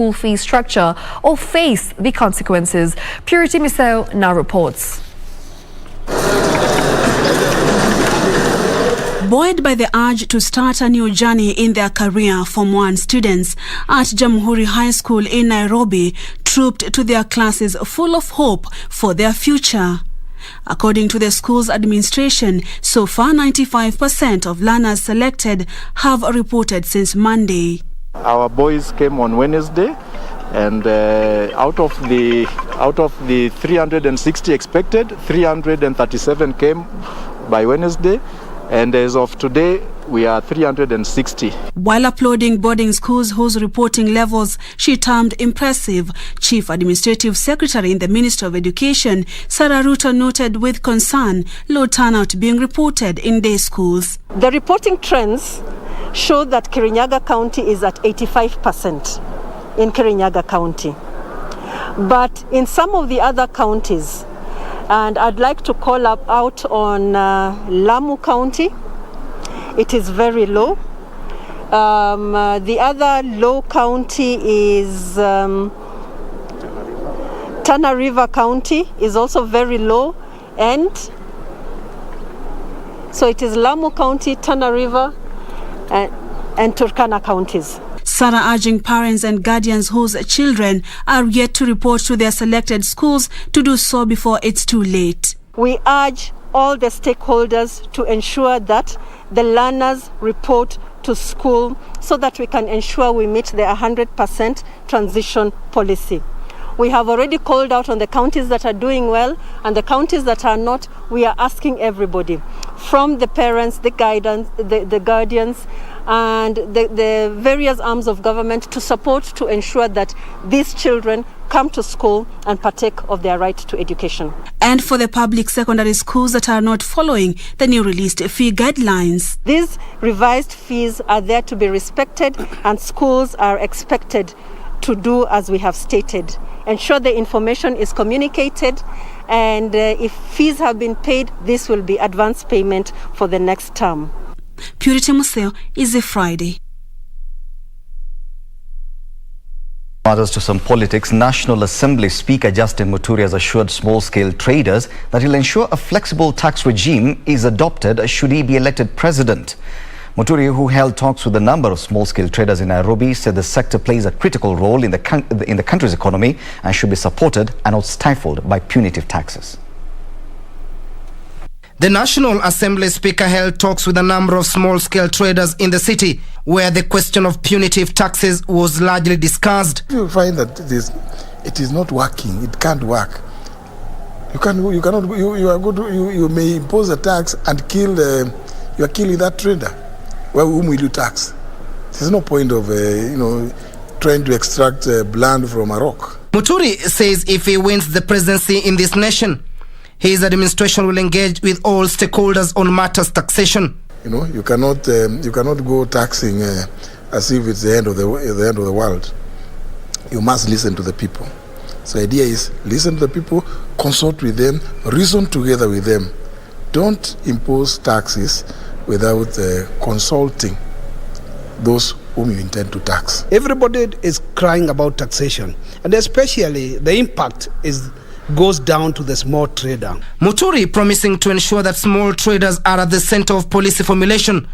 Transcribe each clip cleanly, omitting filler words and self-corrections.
school fee structure or face the consequences. Purity Miseo now reports. Buoyed by the urge to start a new journey in their career, Form 1 students at Jamhuri High School in Nairobi trooped to their classes full of hope for their future. According to the school's administration, so far 95% of learners selected have reported since Monday. Our boys came on Wednesday, and out of the 360 expected, 337 came by Wednesday. And as of today, we are 360. While applauding boarding schools whose reporting levels she termed impressive, Chief Administrative Secretary in the Ministry of Education, Sarah Ruto, noted with concern low turnout being reported in day schools. The reporting trends show that Kirinyaga County is at 85% in Kirinyaga County. But in some of the other counties, and I'd like to call out on Lamu County, it is very low. The other low county is Tana River County is also very low, and so it is Lamu County, Tana River, and Turkana counties. Sarah urging parents and guardians whose children are yet to report to their selected schools to do so before it's too late. We urge all the stakeholders to ensure that the learners report to school so that we can ensure we meet the 100% transition policy. We have already called out on the counties that are doing well, and the counties that are not, we are asking everybody, from the parents, the guardians, and the various arms of government to support to ensure that these children come to school and partake of their right to education. And for the public secondary schools that are not following the new released fee guidelines. These revised fees are there to be respected, and schools are expected to do as we have stated. Ensure the information is communicated, and if fees have been paid, this will be advance payment for the next term. Purity Museo is a Friday. Matters to some politics. National Assembly Speaker Justin Muturi has assured small-scale traders that he'll ensure a flexible tax regime is adopted should he be elected president. Muturi, who held talks with a number of small-scale traders in Nairobi, said the sector plays a critical role in the country's economy and should be supported and not stifled by punitive taxes. The National Assembly Speaker held talks with a number of small-scale traders in the city, where the question of punitive taxes was largely discussed. You find that it is not working. It can't work. You may impose a tax and you are killing that trader. Well, whom will you tax? There's no point of trying to extract blood from a rock. Muturi says if he wins the presidency in this nation, his administration will engage with all stakeholders on matters taxation. You cannot go taxing as if it's the end of the world. You must listen to the people. So the idea is listen to the people, consult with them, reason together with them. Don't impose taxes without consulting those whom you intend to tax. Everybody is crying about taxation, and especially the impact goes down to the small trader. Muturi promising to ensure that small traders are at the center of policy formulation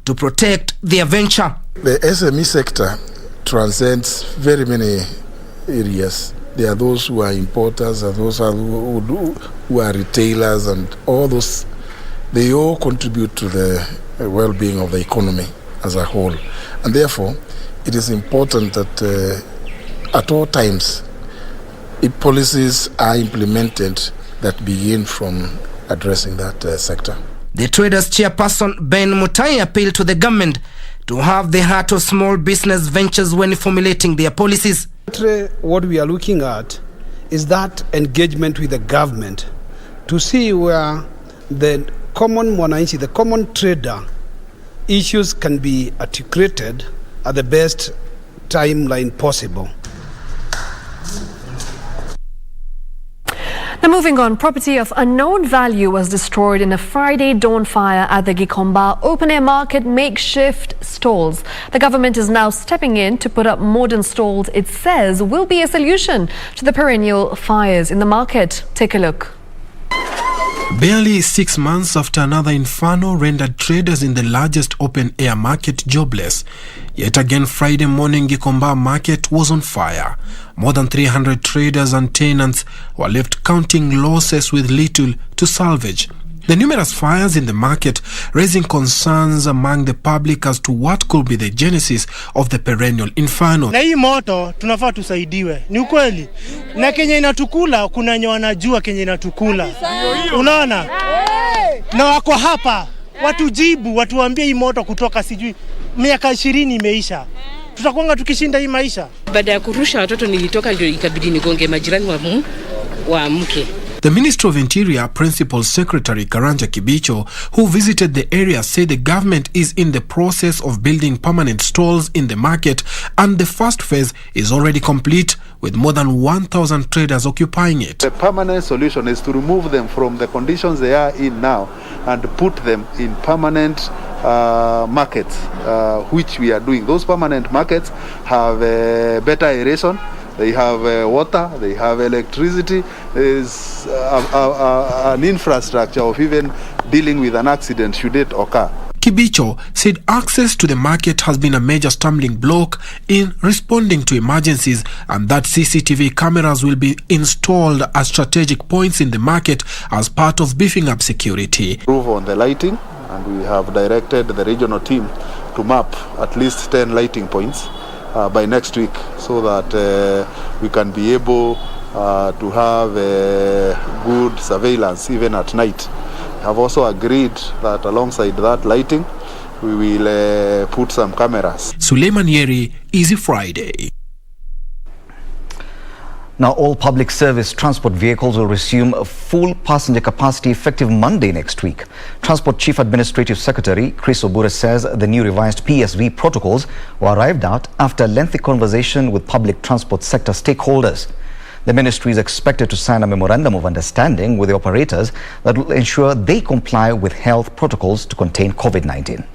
to protect their venture. The SME sector transcends very many areas. There are those who are importers, and those who are retailers, and all those. They all contribute to the well-being of the economy as a whole. And therefore, it is important that at all times, if policies are implemented that begin from addressing that sector. The traders chairperson Ben Mutai appealed to the government to have the heart of small business ventures when formulating their policies. What we are looking at is that engagement with the government to see where the common mwananchi, the common trader, issues can be articulated at the best timeline possible. Now moving on, property of unknown value was destroyed in a Friday dawn fire at the Gikomba open-air market makeshift stalls. The government is now stepping in to put up modern stalls it says will be a solution to the perennial fires in the market. Take a look. Barely 6 months after another inferno rendered traders in the largest open-air market jobless, yet again Friday morning Gikomba market was on fire. More than 300 traders and tenants were left counting losses with little to salvage. The numerous fires in the market raising concerns among the public as to what could be the genesis of the perennial inferno. Na hii moto tunafaa tusaidiwe. Ni ukweli. Na Kenya inatukula, kuna wenye wanajua Kenya inatukula. Unaona? Na wako hapa, watujibu, watuambie hii moto kutoka sijui miaka 20 imeisha. Tutakuanga tukishinda hii maisha. Baada ya kurusha watoto nilitoka ndio ikabidi nigonge majirani wa mke. The Ministry of Interior Principal Secretary Karanja Kibicho, who visited the area, said the government is in the process of building permanent stalls in the market and the first phase is already complete with more than 1,000 traders occupying it. The permanent solution is to remove them from the conditions they are in now and put them in permanent markets, which we are doing. Those permanent markets have better aeration. They have water, they have electricity, there's an infrastructure of even dealing with an accident should it occur. Kibicho said access to the market has been a major stumbling block in responding to emergencies and that CCTV cameras will be installed at strategic points in the market as part of beefing up security. Improve on the lighting, and we have directed the regional team to map at least 10 lighting points by next week so that we can be able to have good surveillance even at night. We have also agreed that alongside that lighting we will put some cameras. Suleiman Yeri, Easy Friday. Now, all public service transport vehicles will resume a full passenger capacity effective Monday next week. Transport Chief Administrative Secretary Chris Obure says the new revised PSV protocols were arrived at after a lengthy conversation with public transport sector stakeholders. The ministry is expected to sign a memorandum of understanding with the operators that will ensure they comply with health protocols to contain COVID-19.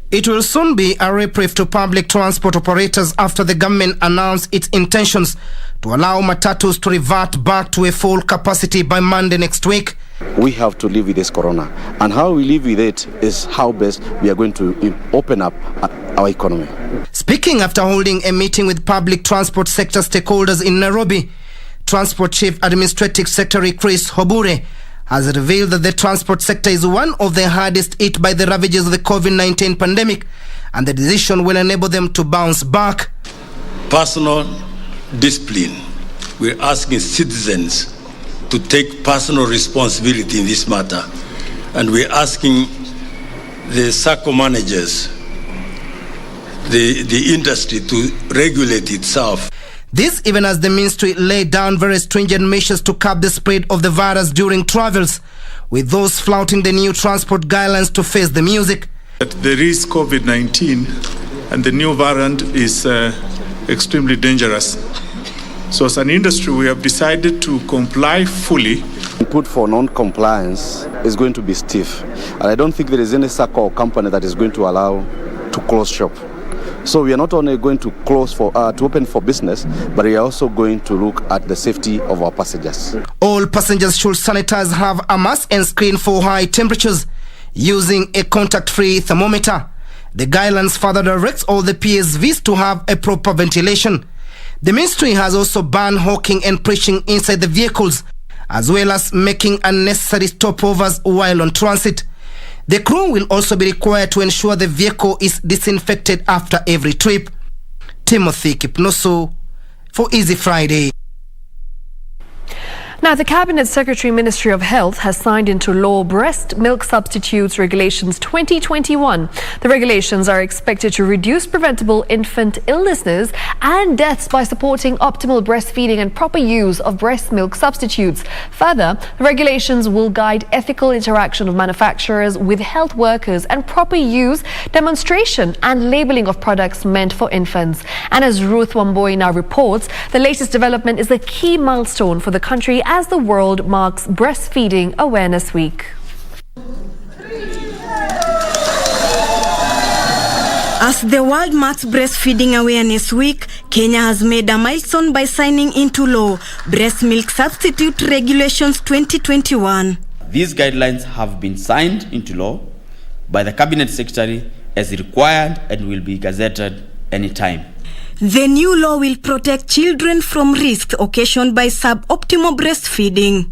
It will soon be a reprieve to public transport operators after the government announced its intentions to allow matatus to revert back to a full capacity by Monday next week. We have to live with this corona, and how we live with it is how best we are going to open up our economy. Speaking after holding a meeting with public transport sector stakeholders in Nairobi, Transport Chief Administrative Secretary Chris Obure has revealed that the transport sector is one of the hardest hit by the ravages of the COVID-19 pandemic, and the decision will enable them to bounce back. Personal discipline. We're asking citizens to take personal responsibility in this matter, and we're asking the SACCO managers, the industry to regulate itself. This even as the ministry laid down very stringent measures to curb the spread of the virus during travels, with those flouting the new transport guidelines to face the music. There is COVID-19 and the new variant is extremely dangerous. So as an industry, we have decided to comply fully. Input for non-compliance is going to be stiff. And I don't think there is any SACCO or company that is going to allow to close shop. So we are not only going to close to open for business, but we are also going to look at the safety of our passengers. All passengers should sanitize, have a mask and screen for high temperatures using a contact-free thermometer. The guidelines further directs all the PSVs to have a proper ventilation. The ministry has also banned hawking and preaching inside the vehicles, as well as making unnecessary stopovers while on transit. The crew will also be required to ensure the vehicle is disinfected after every trip. Timothy Kipnoso for Easy Friday. Now, the Cabinet Secretary Ministry of Health has signed into law Breast Milk Substitutes Regulations 2021. The regulations are expected to reduce preventable infant illnesses and deaths by supporting optimal breastfeeding and proper use of breast milk substitutes. Further, the regulations will guide ethical interaction of manufacturers with health workers and proper use, demonstration and labeling of products meant for infants. And as Ruth Wamboi now reports, the latest development is a key milestone for the country as the world marks Breastfeeding Awareness Week. As the world marks Breastfeeding Awareness Week, Kenya has made a milestone by signing into law Breast Milk Substitute Regulations 2021. These guidelines have been signed into law by the Cabinet Secretary as required and will be gazetted anytime. The new law will protect children from risks occasioned by suboptimal breastfeeding.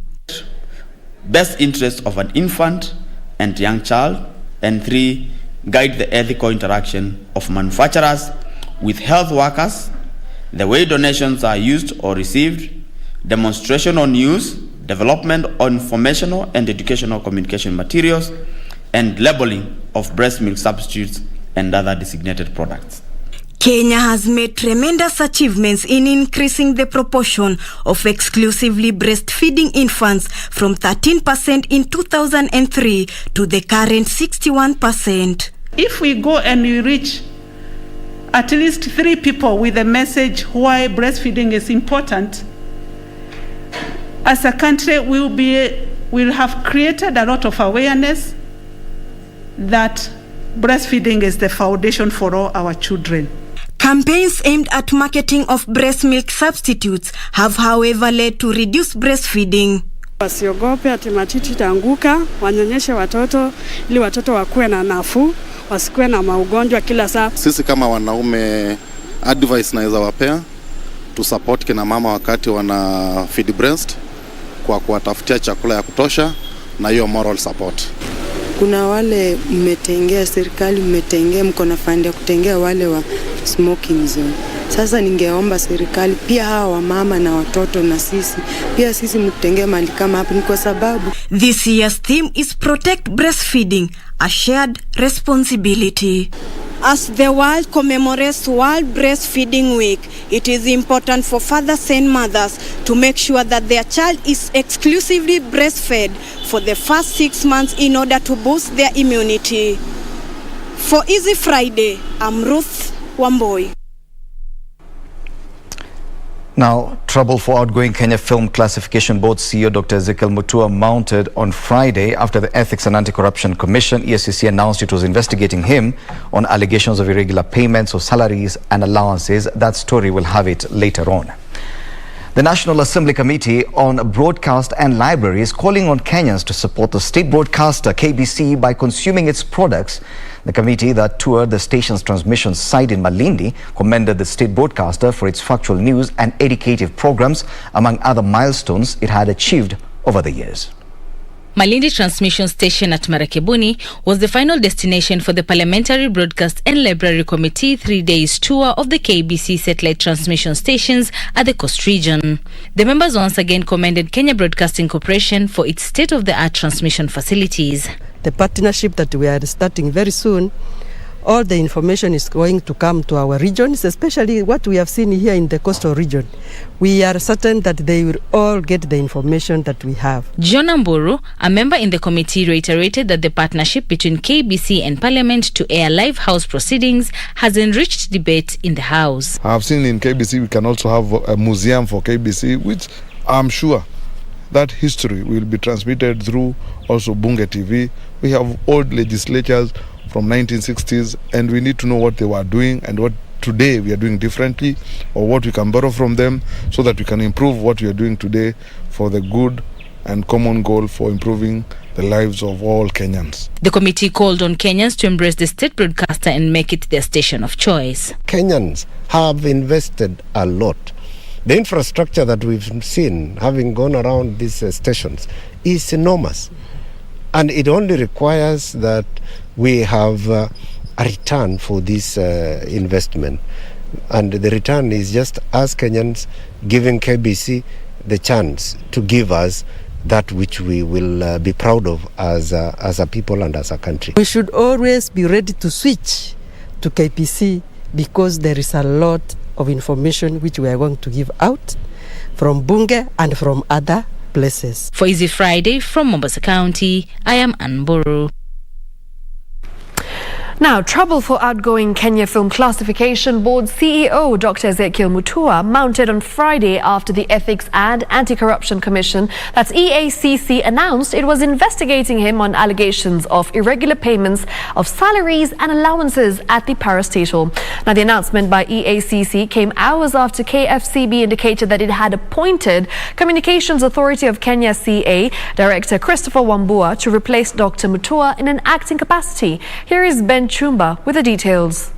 Best interest of an infant and young child. And 3, guide the ethical interaction of manufacturers with health workers, the way donations are used or received, demonstration on use, development on informational and educational communication materials, and labeling of breast milk substitutes and other designated products. Kenya has made tremendous achievements in increasing the proportion of exclusively breastfeeding infants from 13% in 2003 to the current 61%. If we go and we reach at least 3 people with a message why breastfeeding is important, as a country we'll have created a lot of awareness that breastfeeding is the foundation for all our children. Campaigns aimed at marketing of breast milk substitutes have, however, led to reduced breastfeeding. Wasiogope ati matiti itaanguka, wanyonyeshe watoto ili watoto wakuwe na nafuu, wasikuwe na maugonjwa kila saa. Sisi kama wanaume advice naweza wapea to support kina mama wakati wana feed breast kwa kuwatafutia chakula ya kutosha na hiyo moral support. Kuna wale mmetengea serikali, mmetengea mko na fund ya kutengea wale wa smoking zone. Sasa ningeomba serikali pia hawa wamama na watoto na sisi mtengee mali kama hapo, ni kwa sababu this year's theme is Protect Breastfeeding, a shared responsibility. As the world commemorates World Breastfeeding Week, it is important for fathers and mothers to make sure that their child is exclusively breastfed for the first 6 months in order to boost their immunity. For Easy Friday, I'm Ruth Wamboi. Now, trouble for outgoing Kenya Film Classification Board CEO Dr. Ezekiel Mutua mounted on Friday after the Ethics and Anti-Corruption Commission, EACC, announced it was investigating him on allegations of irregular payments of salaries and allowances. That story will have it later on. The National Assembly Committee on Broadcast and Library is calling on Kenyans to support the state broadcaster KBC by consuming its products. The committee that toured the station's transmission site in Malindi commended the state broadcaster for its factual news and educative programs, among other milestones it had achieved over the years. Malindi Transmission Station at Marakebuni was the final destination for the Parliamentary Broadcast and Library Committee 3 days tour of the KBC satellite transmission stations at the Coast Region. The members once again commended Kenya Broadcasting Corporation for its state-of-the-art transmission facilities. The partnership that we are starting very soon, all the information is going to come to our regions, especially what we have seen here in the coastal region. We are certain that they will all get the information that we have. John Amburu, a member in the committee, reiterated that the partnership between KBC and Parliament to air live House proceedings has enriched debate in the House. I've seen in KBC we can also have a museum for KBC, which I'm sure that history will be transmitted through also Bunge TV. We have old legislatures from 1960s, and we need to know what they were doing and what today we are doing differently, or what we can borrow from them so that we can improve what we are doing today for the good and common goal for improving the lives of all Kenyans. The committee called on Kenyans to embrace the state broadcaster and make it their station of choice. Kenyans have invested a lot. The infrastructure that we've seen having gone around these stations is enormous. And it only requires that we have a return for this investment. And the return is just us Kenyans giving KBC the chance to give us that which we will be proud of as a people and as a country. We should always be ready to switch to KBC because there is a lot of information which we are going to give out from Bunge and from other places. For Easy Friday from Mombasa County, I am Anburu. Now, trouble for outgoing Kenya Film Classification Board CEO Dr. Ezekiel Mutua mounted on Friday after the Ethics and Anti-Corruption Commission, that's EACC, announced it was investigating him on allegations of irregular payments of salaries and allowances at the parastatal. Now, the announcement by EACC came hours after KFCB indicated that it had appointed Communications Authority of Kenya CA Director Christopher Wambua to replace Dr. Mutua in an acting capacity. Here is Ben Chumba with the details.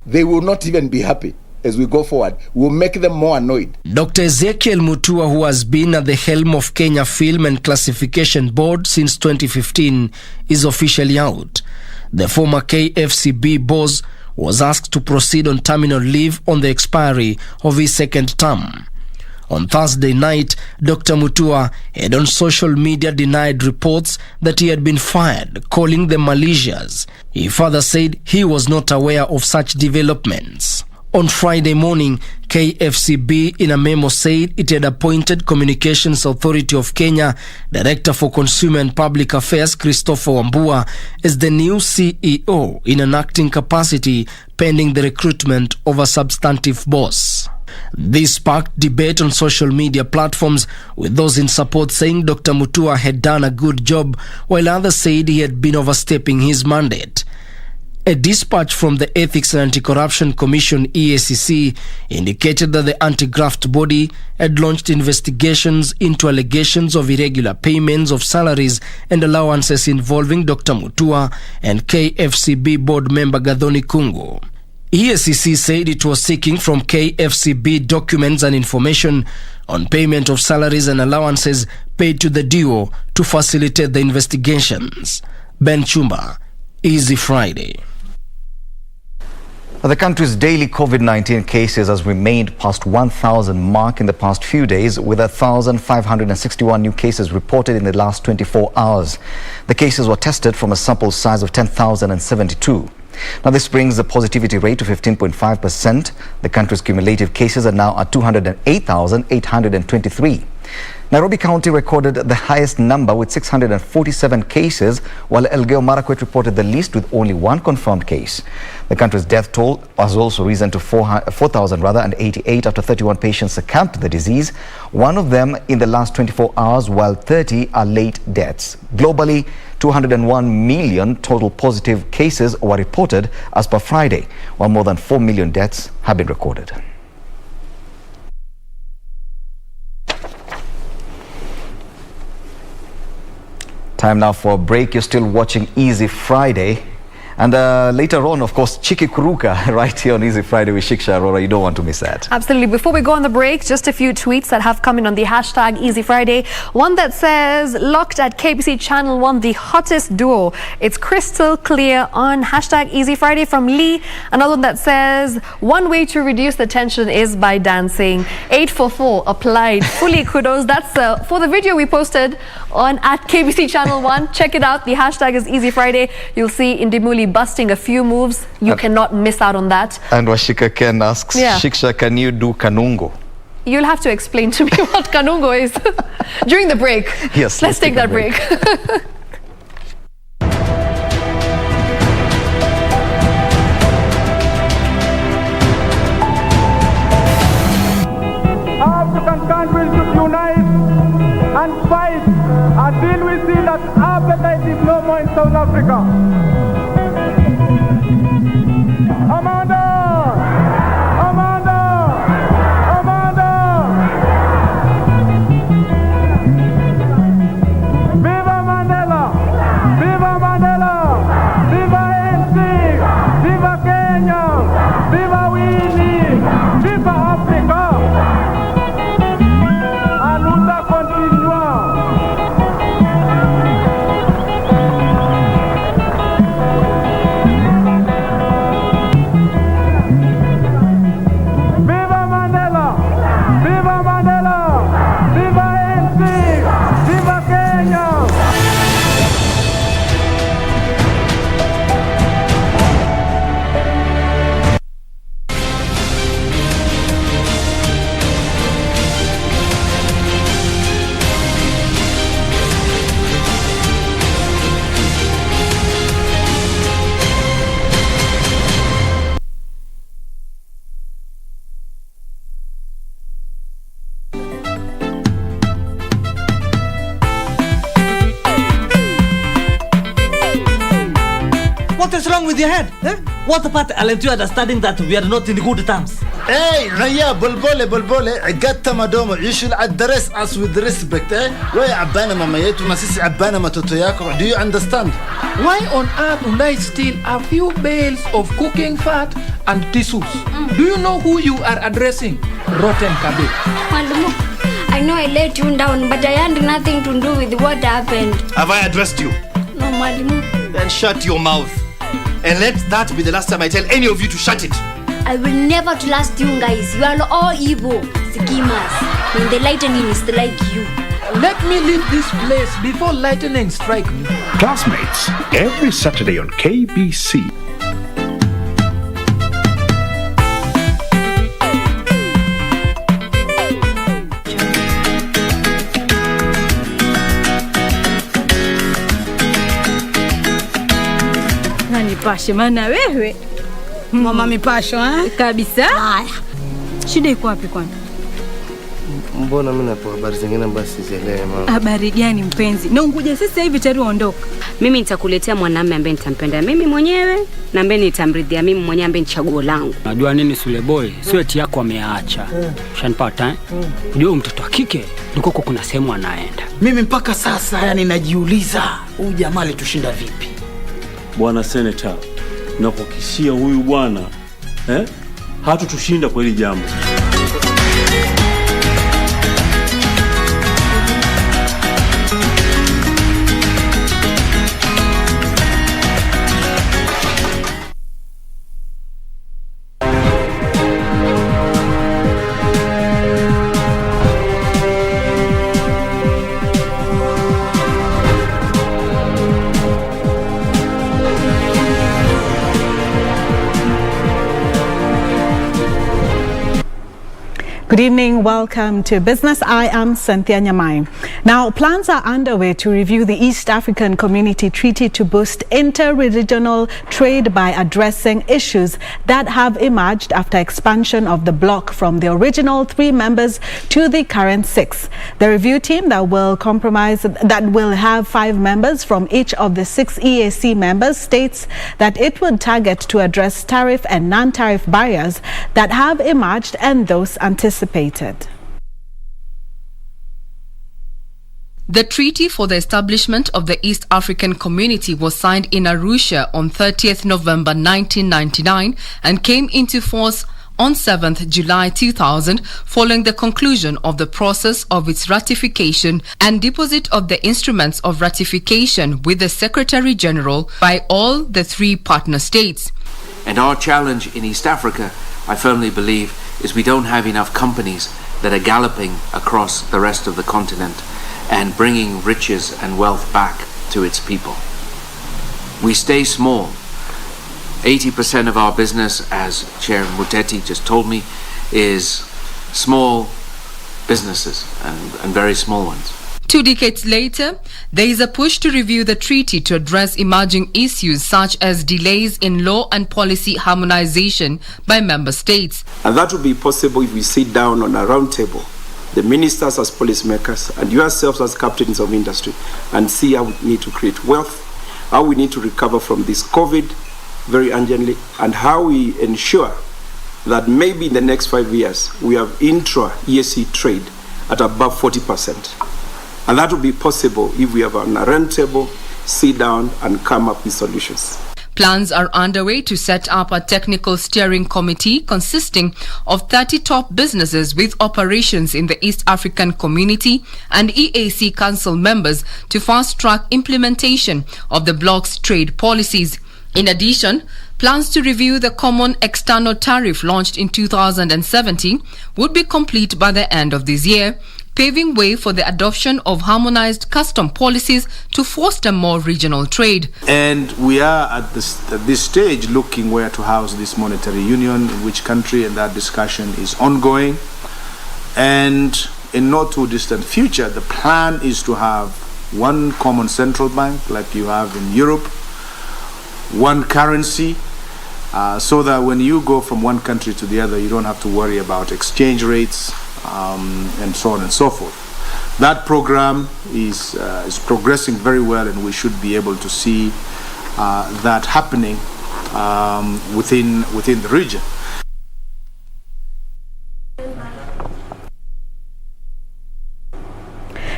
They will not even be happy as we go forward. We'll make them more annoyed. Dr. Ezekiel Mutua, who has been at the helm of Kenya Film and Classification Board since 2015, is officially out. The former KFCB boss was asked to proceed on terminal leave on the expiry of his second term. On Thursday night, Dr. Mutua had on social media denied reports that he had been fired, calling them malicious. He further said he was not aware of such developments. On Friday morning, KFCB in a memo said it had appointed Communications Authority of Kenya Director for Consumer and Public Affairs Christopher Wambua as the new CEO in an acting capacity pending the recruitment of a substantive boss. This sparked debate on social media platforms, with those in support saying Dr. Mutua had done a good job, while others said he had been overstepping his mandate. A dispatch from the Ethics and Anti-Corruption Commission EACC indicated that the anti-graft body had launched investigations into allegations of irregular payments of salaries and allowances involving Dr. Mutua and KFCB board member Gathoni Kungu. EACC said it was seeking from KFCB documents and information on payment of salaries and allowances paid to the duo to facilitate the investigations. Ben Chumba, Easy Friday. The country's daily COVID-19 cases has remained past 1,000 mark in the past few days, with 1,561 new cases reported in the last 24 hours. The cases were tested from a sample size of 10,072. Now, this brings the positivity rate to 15.5%. The country's cumulative cases are now at 208,823. Nairobi County recorded the highest number with 647 cases, while Elgeyo Marakwet reported the least with only one confirmed case. The country's death toll has also risen to 4,088 after 31 patients succumbed to the disease, one of them in the last 24 hours, while 30 are late deaths. Globally, 201 million total positive cases were reported as per Friday, while more than 4 million deaths have been recorded. Time now for a break. You're still watching Easy Friday. And later on, of course, Chiki Kuruka right here on Easy Friday with Shiksha, Arora. You don't want to miss that. Absolutely. Before we go on the break, just a few tweets that have come in on the hashtag Easy Friday. One that says, locked at KBC Channel 1, the hottest duo. It's crystal clear on hashtag Easy Friday from Lee. Another one that says, one way to reduce the tension is by dancing. 844 applied. Fully kudos. That's for the video we posted on at KBC Channel 1. Check it out. The hashtag is Easy Friday. You'll see Indimuli busting a few moves. You cannot miss out on that. And Washika Ken asks, Shiksha, can you do kanungo? You'll have to explain to me what kanungo is during the break. Yes, let's take that break. African countries should unite and fight until we see that apartheid is no more in South Africa. Amanda! Amanda! Amanda! Viva Mandela! Viva Mandela! Viva ANC! Viva Kenya! Viva Winnie! Viva Africa! A luta continua. is wrong with your head? Eh? What part aren't you understanding that we are not in good terms? Hey, Raya, bulbole, عقدت مدوم عيش العدرس as with respect, eh? Why عبانا ماميت ونسيس عبانا ماتوتوياكو? Do you understand? Why on earth would I steal a few bales of cooking fat and tissues? Do you know who you are addressing? Rotten cabbage. Malumu, I know I let you down, but I had nothing to do with what happened. Have I addressed you? No, Malumu. Then shut your mouth. And let that be the last time I tell any of you to shut it. I will never trust you guys. You are all evil schemers. When the lightning is like you. Let me leave this place before lightning strike me. Classmates, every Saturday on KBC. Nipashe maana wewe mama mipasho kabisa. Haya, Shida iko wapi kwani? Mbona mimi napo habari zingine basi sielewi mama. Habari gani mpenzi? Na unguja sasa hivi tayari uondoka. Mimi nitakuletea mwanamume ambaye nitampenda mimi mwenyewe na ambaye nitamridhia mimi mwenyewe ambaye ni chaguo langu. Unajua nini Sule boy? Sweat yako ameacha. Ushanipata eh? Unajua mtoto wa kike ndiko kuna sehemu anaenda. Mimi mpaka sasa yani najiuliza huyu jamaa alitushinda vipi? Bwana Senator, nakukishia huyu bwana hatutushinda kwa hili jambo. Good evening, welcome to Business. I am Cynthia Nyamai. Now, plans are underway to review the East African Community Treaty to boost inter-regional trade by addressing issues that have emerged after expansion of the bloc from the original 3 members to the current 6. The review team that will have 5 members from each of the 6 EAC members states that it would target to address tariff and non-tariff barriers that have emerged and those anticipated. The treaty for the establishment of the East African Community was signed in Arusha on 30th November 1999 and came into force on 7th July 2000 following the conclusion of the process of its ratification and deposit of the instruments of ratification with the Secretary General by all the 3 partner states. And our challenge in East Africa, I firmly believe, is we don't have enough companies that are galloping across the rest of the continent and bringing riches and wealth back to its people. We stay small. 80% of our business, as Chair Muteti just told me, is small businesses and very small ones. 2 decades later, there is a push to review the treaty to address emerging issues such as delays in law and policy harmonization by member states. And that will be possible if we sit down on a round table, the ministers as policymakers and yourselves as captains of industry, and see how we need to create wealth, how we need to recover from this COVID very urgently, and how we ensure that maybe in the next 5 years we have intra-EAC trade at above 40%. And that will be possible if we have on a round table, sit down and come up with solutions. Plans are underway to set up a technical steering committee consisting of 30 top businesses with operations in the East African Community and EAC Council members to fast-track implementation of the bloc's trade policies. In addition, plans to review the common external tariff launched in 2017 would be complete by the end of this year, paving way for the adoption of harmonized custom policies to foster more regional trade. And we are at this stage looking where to house this monetary union, in which country, and that discussion is ongoing. And in not too distant future, the plan is to have one common central bank like you have in Europe, one currency, so that when you go from one country to the other, you don't have to worry about exchange rates, and so on and so forth. That program is progressing very well, and we should be able to see that happening within the region.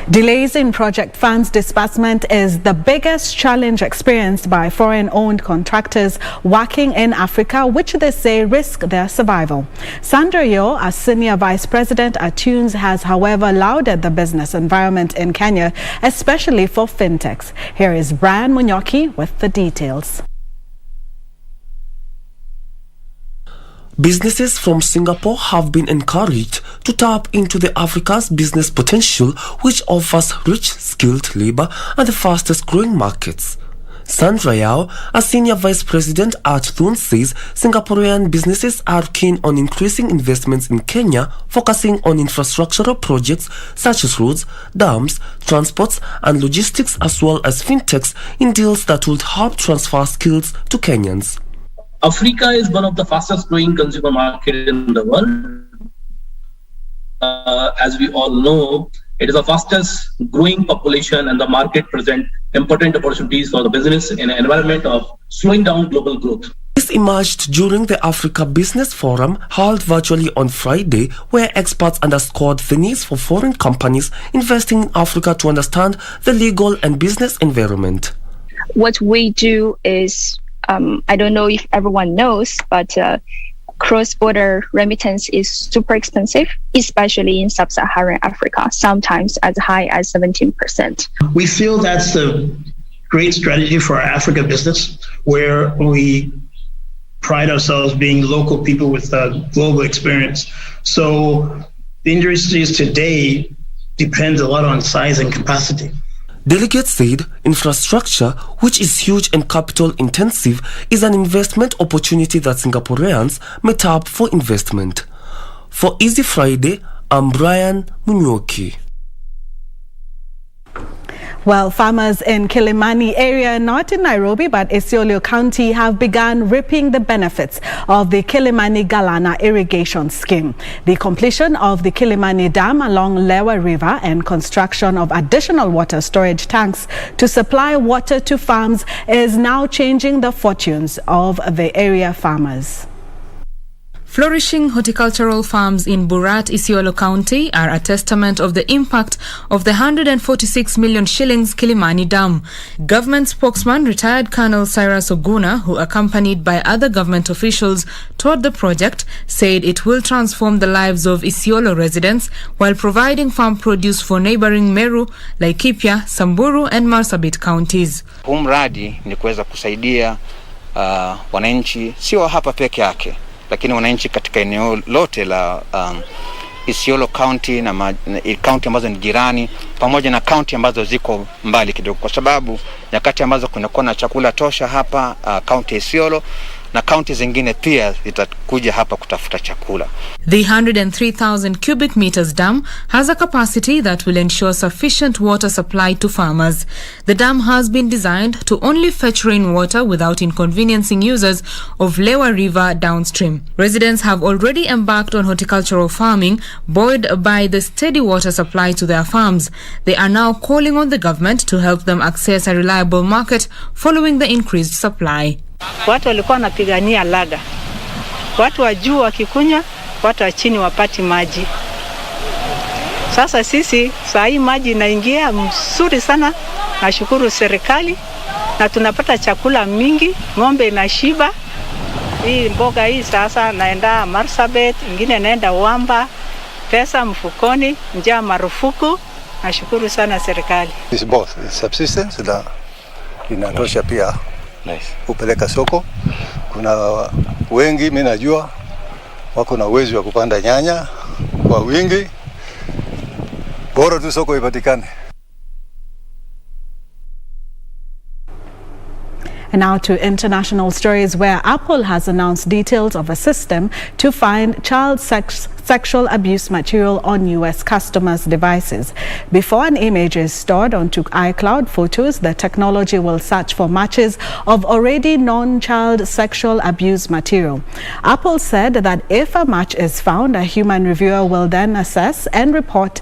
Delays in project funds disbursement is the biggest challenge experienced by foreign-owned contractors working in Africa, which they say risk their survival. Sandra Yo, as Senior Vice President at Tunes, has however lauded the business environment in Kenya, especially for fintechs. Here is Brian Munyoki with the details. Businesses from Singapore have been encouraged to tap into the Africa's business potential, which offers rich, skilled labor and the fastest growing markets. Sandra Yao, a Senior Vice President at Thun, says Singaporean businesses are keen on increasing investments in Kenya, focusing on infrastructural projects such as roads, dams, transports and logistics, as well as fintechs in deals that would help transfer skills to Kenyans. Africa is one of the fastest growing consumer market in the world. As we all know, it is the fastest growing population, and the market presents important opportunities for the business in an environment of slowing down global growth. This emerged during the Africa Business Forum held virtually on Friday, where experts underscored the needs for foreign companies investing in Africa to understand the legal and business environment. What we do is, I don't know if everyone knows, but cross-border remittance is super expensive, especially in sub-Saharan Africa, sometimes as high as 17%. We feel that's a great strategy for our Africa business, where we pride ourselves being local people with global experience. So the industries today depend a lot on size and capacity. Delegates said infrastructure, which is huge and capital intensive, is an investment opportunity that Singaporeans may tap for investment. For Easy Friday, I'm Brian Munyoki. Well, farmers in Kilimani area, not in Nairobi but Isiolo County, have begun reaping the benefits of the Kilimani Galana irrigation scheme. The completion of the Kilimani Dam along Lewa River and construction of additional water storage tanks to supply water to farms is now changing the fortunes of the area farmers. Flourishing horticultural farms in Burat, Isiolo County are a testament of the impact of the 146 million shillings Kilimani Dam. Government spokesman retired Colonel Cyrus Oguna, who accompanied by other government officials toured the project, said it will transform the lives of Isiolo residents while providing farm produce for neighboring Meru, Laikipia, Samburu and Marsabit counties. Huu mradi ni kuweza kusaidia wananchi sio hapa peke yake, lakini wananchi katika eneo lote la Isiolo County na county ambazo ni jirani, pamoja na county ambazo ziko mbali kidogo, kwa sababu nyakati ambazo kunakuwa na chakula tosha hapa county Isiolo na county zingine pia zitakuja hapa kutafuta chakula. The 103,000 cubic meters dam has a capacity that will ensure sufficient water supply to farmers. The dam has been designed to only fetch rainwater without inconveniencing users of Lewa River downstream. Residents have already embarked on horticultural farming, buoyed by the steady water supply to their farms. They are now calling on the government to help them access a reliable market following the increased supply. Watu walikuwa wanapigania laga. Watu wa juu wakikunywa, watu wa chini wapati maji. Sasa sisi saa hii maji inaingia mzuri sana. Nashukuru serikali na tunapata chakula mingi, ng'ombe inashiba. Hii mboga hii sasa naenda Marsabit, ingine naenda Wamba, pesa mfukoni, njaa marufuku. Nashukuru sana serikali. It's both, it's subsistence na inatosha pia. Nice. Upeleka soko. Kuna wengi mimi najua wako na uwezo wa kupanda nyanya kwa wingi. Bora tu soko ipatikane. And now to international stories, where Apple has announced details of a system to find child sexual abuse material on U.S. customers' devices. Before an image is stored onto iCloud Photos, the technology will search for matches of already known child sexual abuse material. Apple said that if a match is found, a human reviewer will then assess and report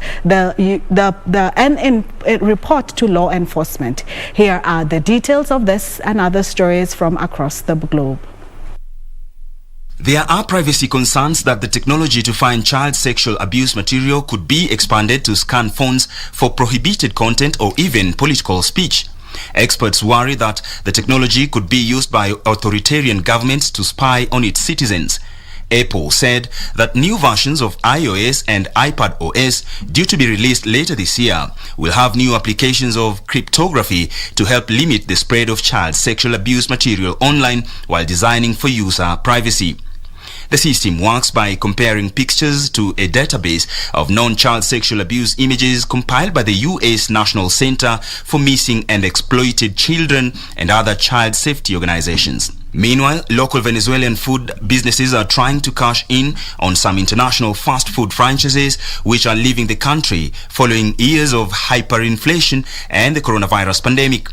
report to law enforcement. Here are the details of this and other other stories from across the globe. There are privacy concerns that the technology to find child sexual abuse material could be expanded to scan phones for prohibited content or even political speech. Experts worry that the technology could be used by authoritarian governments to spy on its citizens. Apple said that new versions of iOS and iPad OS, due to be released later this year, will have new applications of cryptography to help limit the spread of child sexual abuse material online while designing for user privacy. The system works by comparing pictures to a database of non-child sexual abuse images compiled by the U.S. National Center for Missing and Exploited Children and other child safety organizations. Meanwhile, local Venezuelan food businesses are trying to cash in on some international fast food franchises which are leaving the country following years of hyperinflation and the coronavirus pandemic.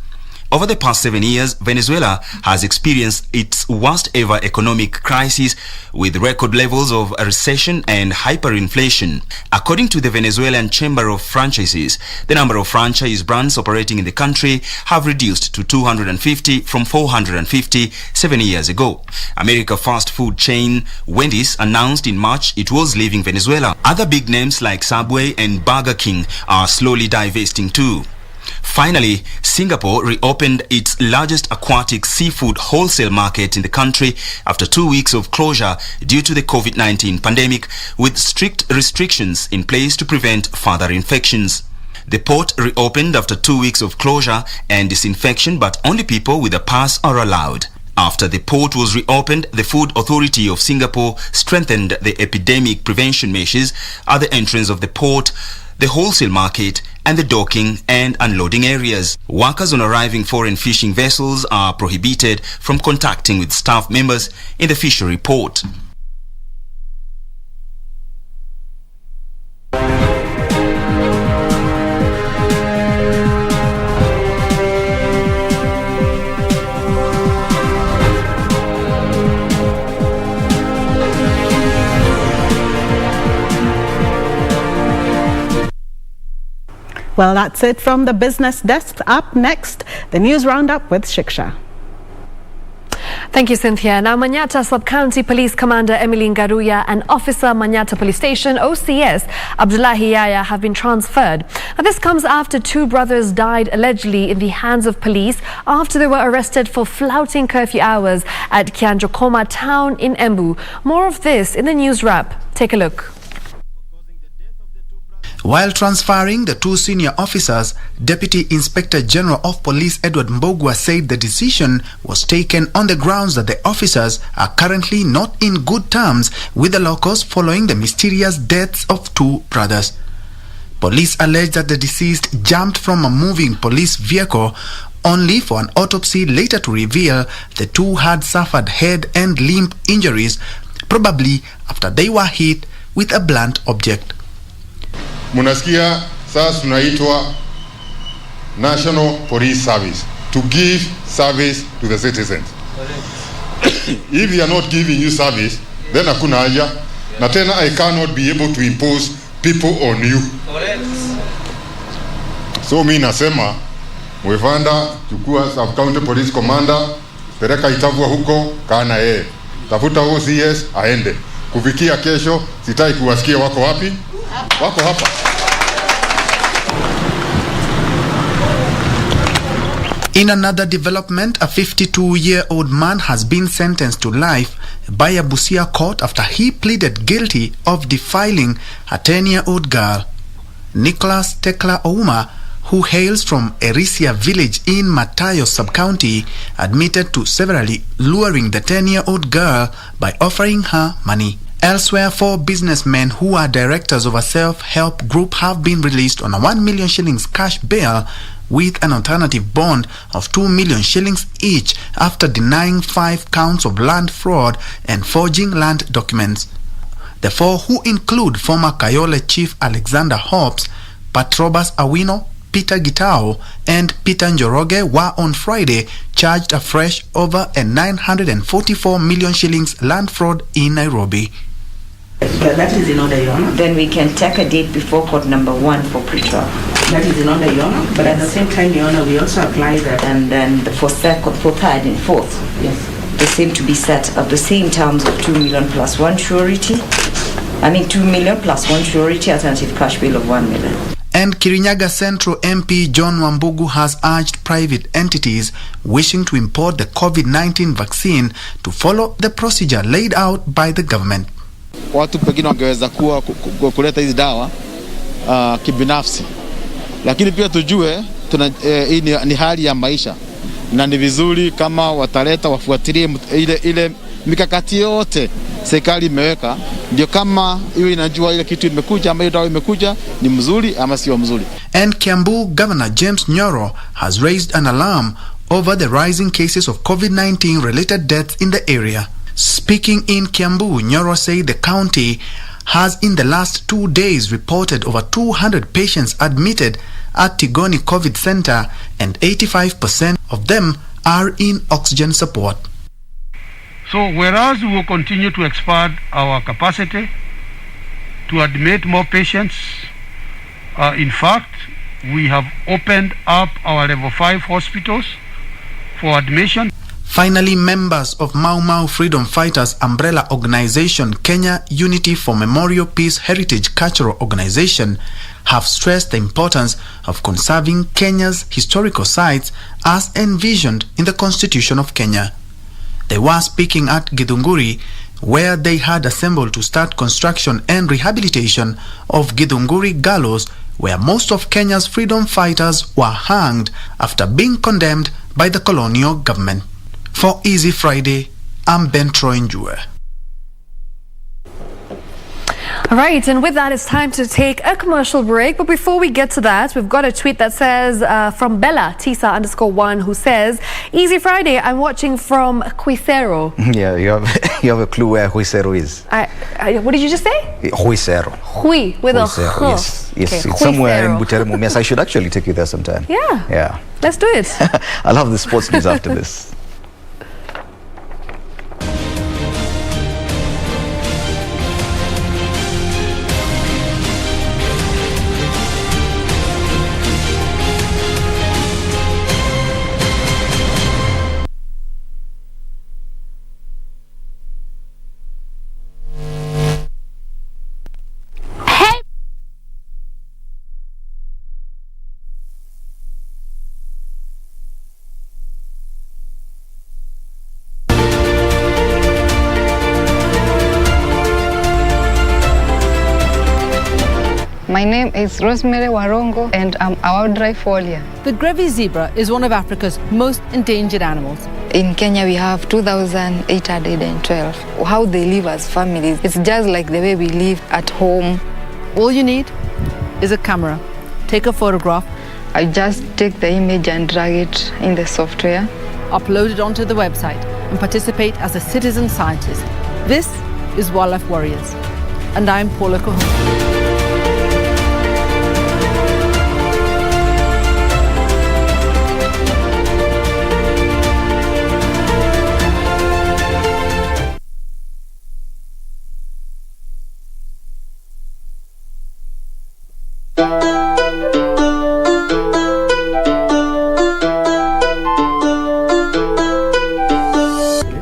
Over the past 7 years, Venezuela has experienced its worst ever economic crisis with record levels of recession and hyperinflation. According to the Venezuelan Chamber of Franchises, the number of franchise brands operating in the country have reduced to 250 from 450 7 years ago. America fast food chain Wendy's announced in March it was leaving Venezuela. Other big names like Subway and Burger King are slowly divesting too. Finally, Singapore reopened its largest aquatic seafood wholesale market in the country after 2 weeks of closure due to the COVID-19 pandemic, with strict restrictions in place to prevent further infections. The port reopened after 2 weeks of closure and disinfection, but only people with a pass are allowed. After the port was reopened, the Food Authority of Singapore strengthened the epidemic prevention measures at the entrance of the port, the wholesale market, and the docking and unloading areas. Workers on arriving foreign fishing vessels are prohibited from contacting with staff members in the fishery port. Well, that's it from the business desk. Up next, the news roundup with Shiksha. Thank you, Cynthia. Now, Manyata Sub-County Police Commander Emily Ngaruya and Officer Manyata Police Station, OCS, Abdullahi Yaya, have been transferred. Now, this comes after two brothers died allegedly in the hands of police after they were arrested for flouting curfew hours at Gikomba town in Embu. More of this in the news wrap. Take a look. While transferring the two senior officers, Deputy Inspector General of Police Edward Mbogwa said the decision was taken on the grounds that the officers are currently not in good terms with the locals following the mysterious deaths of two brothers. Police allege that the deceased jumped from a moving police vehicle only for an autopsy later to reveal the two had suffered head and limb injuries, probably after they were hit with a blunt object. Munasikia sasa tunaitwa National Police Service to give service to the citizens. If we are not giving you service, then hakuna haja. Na tena I cannot be able to impose people on you. So mimi nasema mwevanda chukua sub-county police commander, pereka Itavua huko kana yeye. Tafuta OCS aende. Kufikia kesho sitaki kuwasikia wako wapi? Wako hapa. In another development, a 52-year-old man has been sentenced to life by a Busia court after he pleaded guilty of defiling a 10-year-old girl. Nicholas Tekla Ouma, who hails from Erisia village in Matayo sub-county, admitted to severally luring the 10-year-old girl by offering her money. Elsewhere, 4 businessmen who are directors of a self-help group have been released on a 1 million shillings cash bail with an alternative bond of 2 million shillings each after denying 5 counts of land fraud and forging land documents. The 4, who include former Kayole Chief Alexander Hobbs, Patrobas Awino, Peter Gitao and Peter Njoroge, were on Friday charged afresh over a 944 million shillings land fraud in Nairobi. That is in order, Your Honor. Then we can take a date before court number 1 for pre-trial. That is in under Yona, but at the same time, Yona, we also apply that. And then for third and fourth, yes, they seem to be set at the same terms of 2 million plus one surety. 2 million plus one surety, alternative cash bill of 1 million. And Kirinyaga Central MP John Wambugu has urged private entities wishing to import the COVID-19 vaccine to follow the procedure laid out by the government. Watu pengine wangeweza kuleta hizi dawa kibinafsi, lakini pia tujue hii ni hali ya maisha, na ni vizuri kama wataleta wafuatilie ile mikakati yote serikali imeweka, ndio kama hiyo inajua ile kitu imekuja ama hiyo dawa imekuja ni mzuri ama sio mzuri. And Kiambu Governor James Nyoro has raised an alarm over the rising cases of COVID-19 related deaths in the area. Speaking in Kiambu, Nyoro said the county has in the last 2 days reported over 200 patients admitted at Tigoni COVID Center, and 85% of them are in oxygen support. So whereas we will continue to expand our capacity to admit more patients, in fact, we have opened up our level 5 hospitals for admission. Finally, members of Mau Mau Freedom Fighters umbrella organization Kenya Unity for Memorial Peace Heritage Cultural Organization have stressed the importance of conserving Kenya's historical sites as envisioned in the Constitution of Kenya. They were speaking at Githunguri, where they had assembled to start construction and rehabilitation of Githunguri Gallows, where most of Kenya's freedom fighters were hanged after being condemned by the colonial government. For Easy Friday, I'm Ben Troy Njue. All right, and with that, it's time to take a commercial break. But before we get to that, we've got a tweet that says from Bella Tisa_1, who says, "Easy Friday, I'm watching from Huisero." Yeah, you have a clue where Huisero is. What did you just say? Huisero. Hui with Huisero, a yes, yes. Okay, It's somewhere in Huisero. Buteremo. Yes, I should actually take you there sometime. Yeah, let's do it. I'll have the sports news after this. My name is Rosemary Warongo and I'm a wildlife warrior. The Grevy's zebra is one of Africa's most endangered animals. In Kenya we have 2,812. How they live as families, it's just like the way we live at home. All you need is a camera. Take a photograph. I just take the image and drag it in the software. Upload it onto the website and participate as a citizen scientist. This is Wildlife Warriors. And I'm Paula Kohon.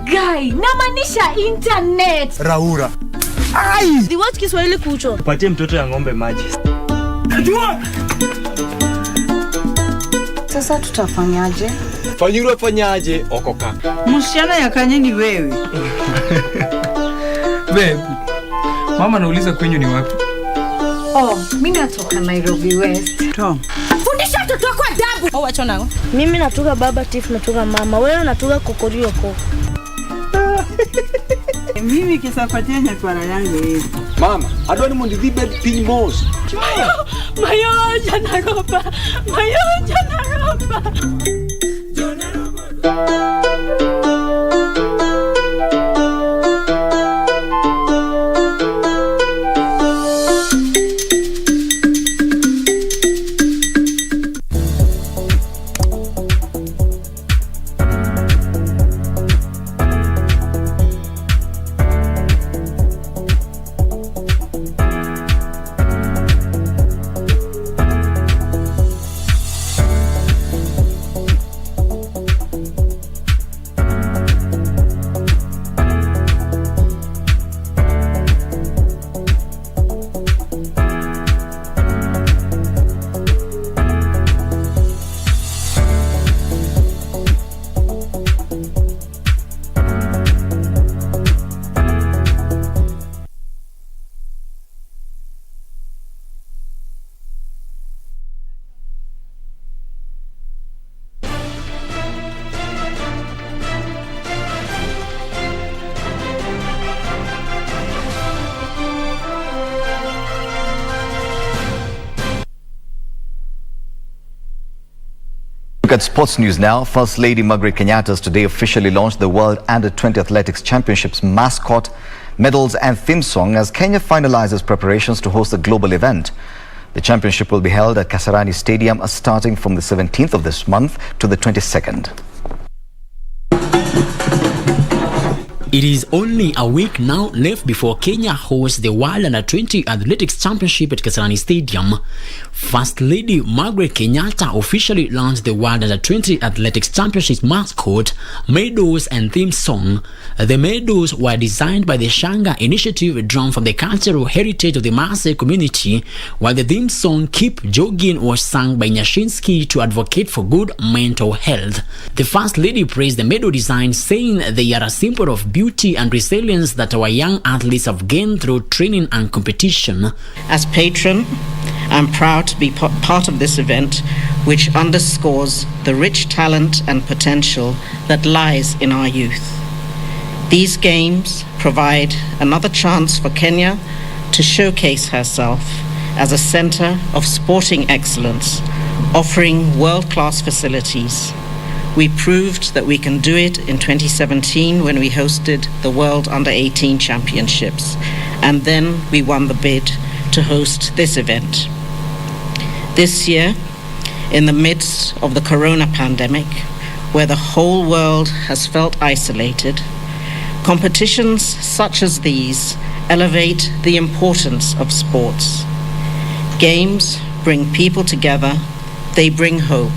Guy, namanisha internet. Raura. Ai! Di what Kiswahili kucho? Patie mtoto ya ng'ombe maji. Sasa tutafanyaje? Fanyaje okoka. Msichana ya kanye ni wewe. Babe, mama nauliza kwenyu ni wapi? Oh, mimi natoka Nairobi West. Tom. Fundisha mtoto wako adabu. Oh, wacha nango. Mimi natoka Baba Tiff, natoka mama. Wewe unatoka Kokorioko. Mimi kisapatia nyakwara yangu hivi. Mama, adwani mundi bed pin mos. Mayo jana roba. at sports news now. First Lady Margaret Kenyatta has today officially launched the World Under-20 Athletics Championships mascot, medals and theme song as Kenya finalizes preparations to host the global event. The championship will be held at Kasarani Stadium starting from the 17th of this month to the 22nd. It is only a week now left before Kenya hosts the World Under-20 Athletics Championship at Kasarani Stadium. First Lady Margaret Kenyatta officially launched the World Under-20 Athletics Championship mascot, medals and theme song. The medals were designed by the Shanga Initiative, drawn from the cultural heritage of the Maasai community, while the theme song Keep Jogging was sung by Nyashinsky to advocate for good mental health. The First Lady praised the medal design, saying they are a symbol of beauty and resilience that our young athletes have gained through training and competition. As patron, I'm proud to be part of this event, which underscores the rich talent and potential that lies in our youth. These games provide another chance for Kenya to showcase herself as a center of sporting excellence, offering world-class facilities. We proved that we can do it in 2017 when we hosted the World Under-18 Championships, and then we won the bid to host this event. This year, in the midst of the corona pandemic, where the whole world has felt isolated, competitions such as these elevate the importance of sports. Games bring people together, they bring hope.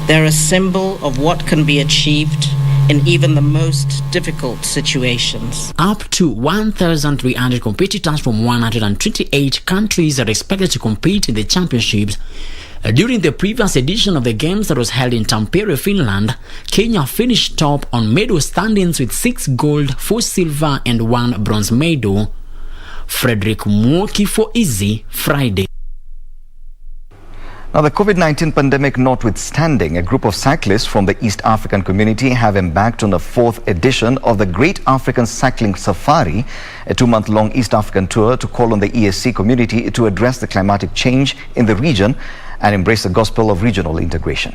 They're a symbol of what can be achieved in even the most difficult situations. Up to 1,300 competitors from 128 countries are expected to compete in the championships. During the previous edition of the games that was held in Tampere, Finland, Kenya finished top on medal standings with 6 gold, 4 silver and 1 bronze medal. Frederick Mwoki for Easy Friday. Now, the COVID-19 pandemic notwithstanding, a group of cyclists from the East African community have embarked on the 4th edition of the Great African Cycling Safari, a 2-month-long East African tour to call on the ESC community to address the climatic change in the region and embrace the gospel of regional integration.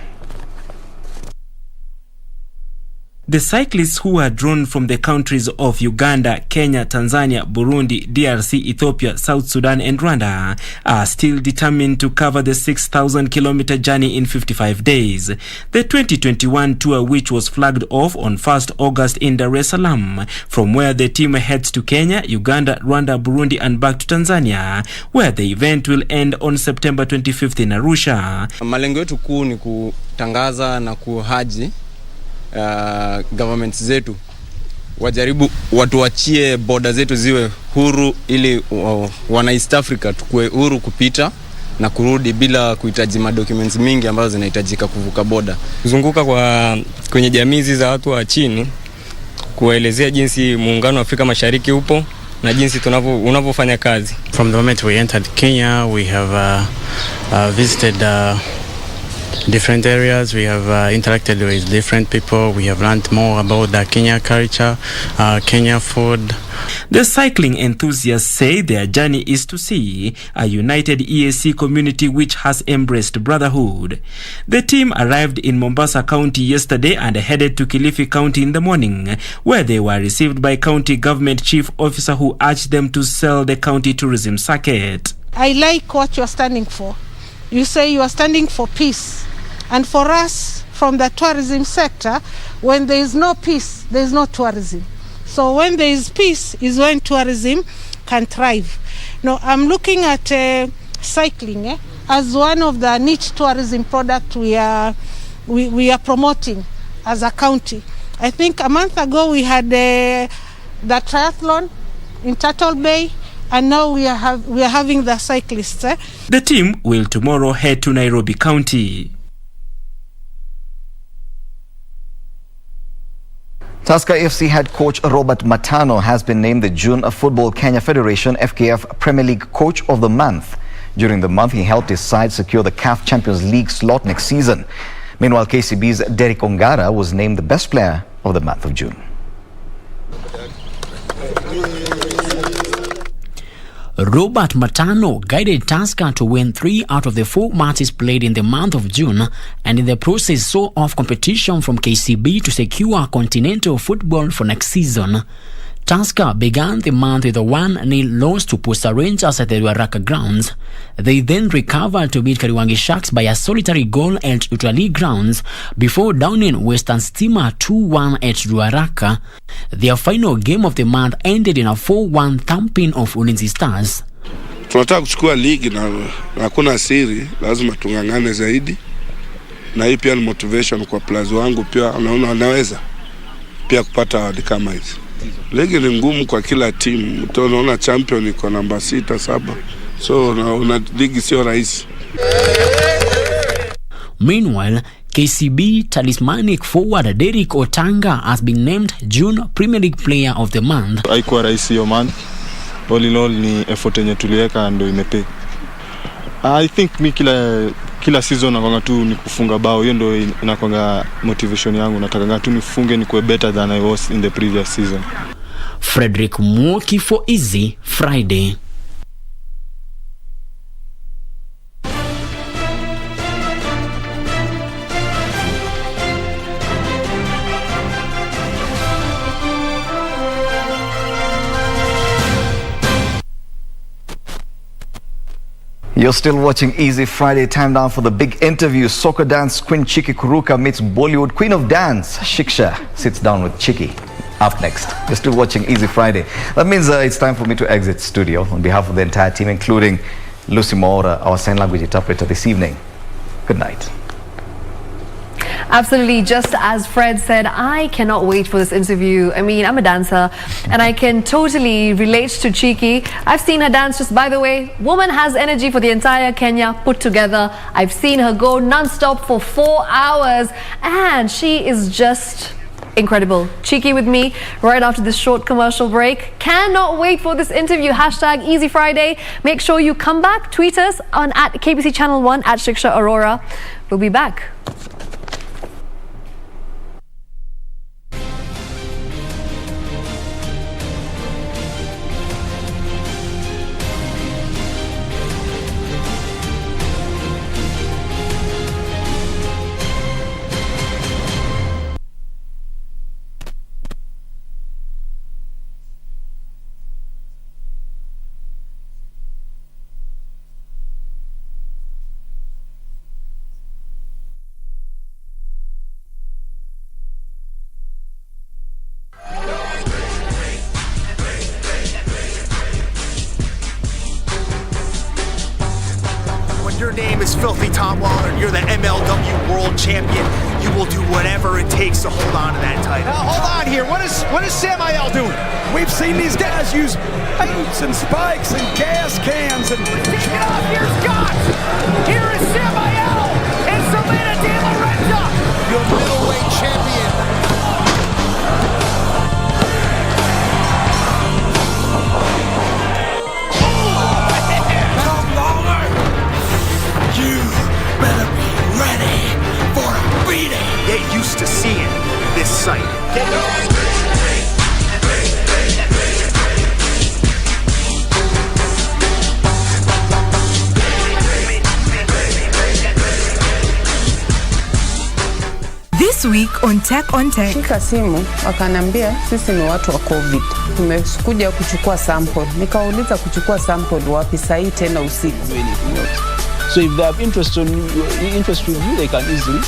The cyclists, who are drawn from the countries of Uganda, Kenya, Tanzania, Burundi, DRC, Ethiopia, South Sudan and Rwanda, are still determined to cover the 6,000-kilometer journey in 55 days. The 2021 tour, which was flagged off on 1st August in Dar es Salaam, from where the team heads to Kenya, Uganda, Rwanda, Burundi and back to Tanzania, where the event will end on September 25th in Arusha. Malengo yetu kuu ni kutangaza na kuhaji government zetu wajaribu watuachie border zetu ziwe huru, ili wana East Africa tukue huru kupita na kurudi bila kuhitaji documents mingi ambazo zinahitajika kuvuka border. Kuzunguka kwenye jamii za watu wa chini, kuelezea jinsi muungano wa Afrika Mashariki upo na jinsi unavyofanya kazi. From the moment we entered Kenya, we have visited different areas. We have interacted with different people. We have learned more about the Kenya culture, Kenya food. The cycling enthusiasts say their journey is to see a united ESC community which has embraced brotherhood. The team arrived in Mombasa County yesterday and headed to Kilifi County in the morning, where they were received by county government chief officer who urged them to sell the county tourism circuit. I like what you are standing for. You say you are standing for peace. And for us, from the tourism sector, when there is no peace, there is no tourism. So when there is peace is when tourism can thrive. Now, I'm looking at cycling as one of the niche tourism products we are promoting as a county. I think a month ago we had the triathlon in Turtle Bay, and now we are having the cyclists. The team will tomorrow head to Nairobi County. Tusker FC head coach Robert Matano has been named the June Football Kenya Federation FKF Premier League Coach of the Month. During the month, he helped his side secure the CAF Champions League slot next season. Meanwhile, KCB's Derek Ongara was named the best player of the month of June. Robert Matano guided Tusker to win 3 out of the 4 matches played in the month of June, and in the process saw off competition from KCB to secure continental football for next season. Tusker began the month with a 1-0 loss to Posta Rangers at the Ruaraka grounds. They then recovered to beat Kariwangi Sharks by a solitary goal at Utalii grounds before downing Western Stima 2-1 at Ruaraka. Their final game of the month ended in a 4-1 thumping of Ulinzi Stars. Tunataka kuchukua ligi na hakuna siri, lazima tungangane zaidi. Na hii pia ni motivation kwa players wangu, pia unaona wanaweza pia kupata award kama hizi. Ligi ni ngumu kwa kila timu. Tunaona champion iko namba 6, 7. So una ligi sio rahisi. Meanwhile, KCB talismanic forward Derek Otanga has been named June Premier League Player of the Month. Haikuwa rahisi hiyo month. All in all ni effort yenye tuliweka ndio imepay. I think mi kila season nakwanga tu ni kufunga bao. Hiyo ndio inakwanga motivation yangu. Nataka tu nifunge ni kuwe better than I was in the previous season. Frederick Mwoki for Easy Friday. You're still watching Easy Friday. Time now for the big interview. Soccer dance queen Chiki Kuruka meets Bollywood queen of dance Shiksha sits down with Chiki. Up next. You're still watching Easy Friday. That means it's time for me to exit studio on behalf of the entire team, including Lucy Maura, our sign language interpreter this evening. Good night. Absolutely. Just as Fred said, I cannot wait for this interview. I mean, I'm a dancer and I can totally relate to Chiki. I've seen her dance. Just by the way, woman has energy for the entire Kenya put together. I've seen her go non-stop for 4 hours and she is just incredible. Chiki with me right after this short commercial break. Cannot wait for this interview. Hashtag Easy Friday. Make sure you come back. Tweet us on at KBC Channel 1 at Shiksha Arora. We'll be back. Your name is Filthy Tom Waller and you're the MLW World Champion. You will do whatever it takes to hold on to that title. Now hold on here. What is Samael doing? We've seen these guys use boots and spikes and gas cans and get off. Here's Scott. Here is Samael and Selena De Lorenza, your middleweight champion. You better be ready for a beating. Get used to seeing this sight. This week on Tech on Tech. Shika simu wakanambia sisi ni watu wa COVID. Tumekuja kuchukua sample. Nikauliza kuchukua sample wapi saa hii tena usiku. So if they have interest with you, they can easily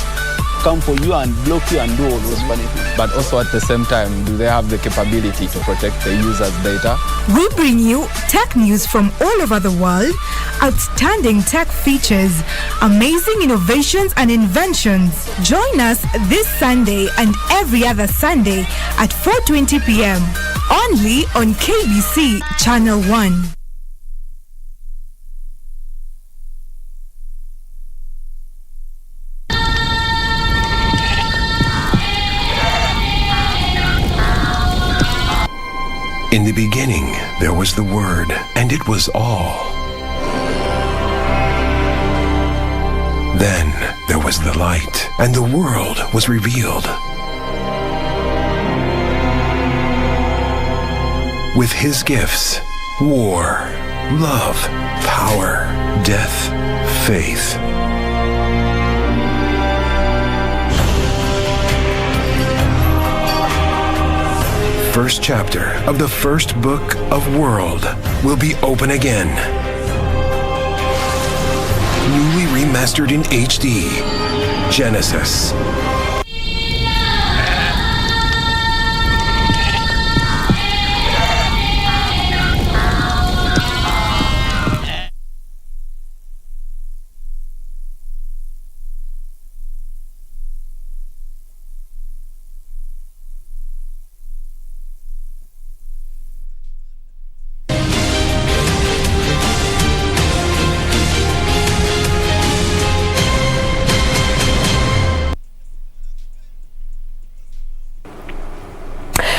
come for you and block you and do all those funny things. But also at the same time, do they have the capability to protect the user's data? We bring you tech news from all over the world, outstanding tech features, amazing innovations and inventions. Join us this Sunday and every other Sunday at 4:20 p.m. only on KBC Channel 1. In the beginning, there was the Word, and it was all. Then there was the light, and the world was revealed. With his gifts, war, love, power, death, faith. First chapter of the first book of World will be open again. Newly remastered in HD. Genesis.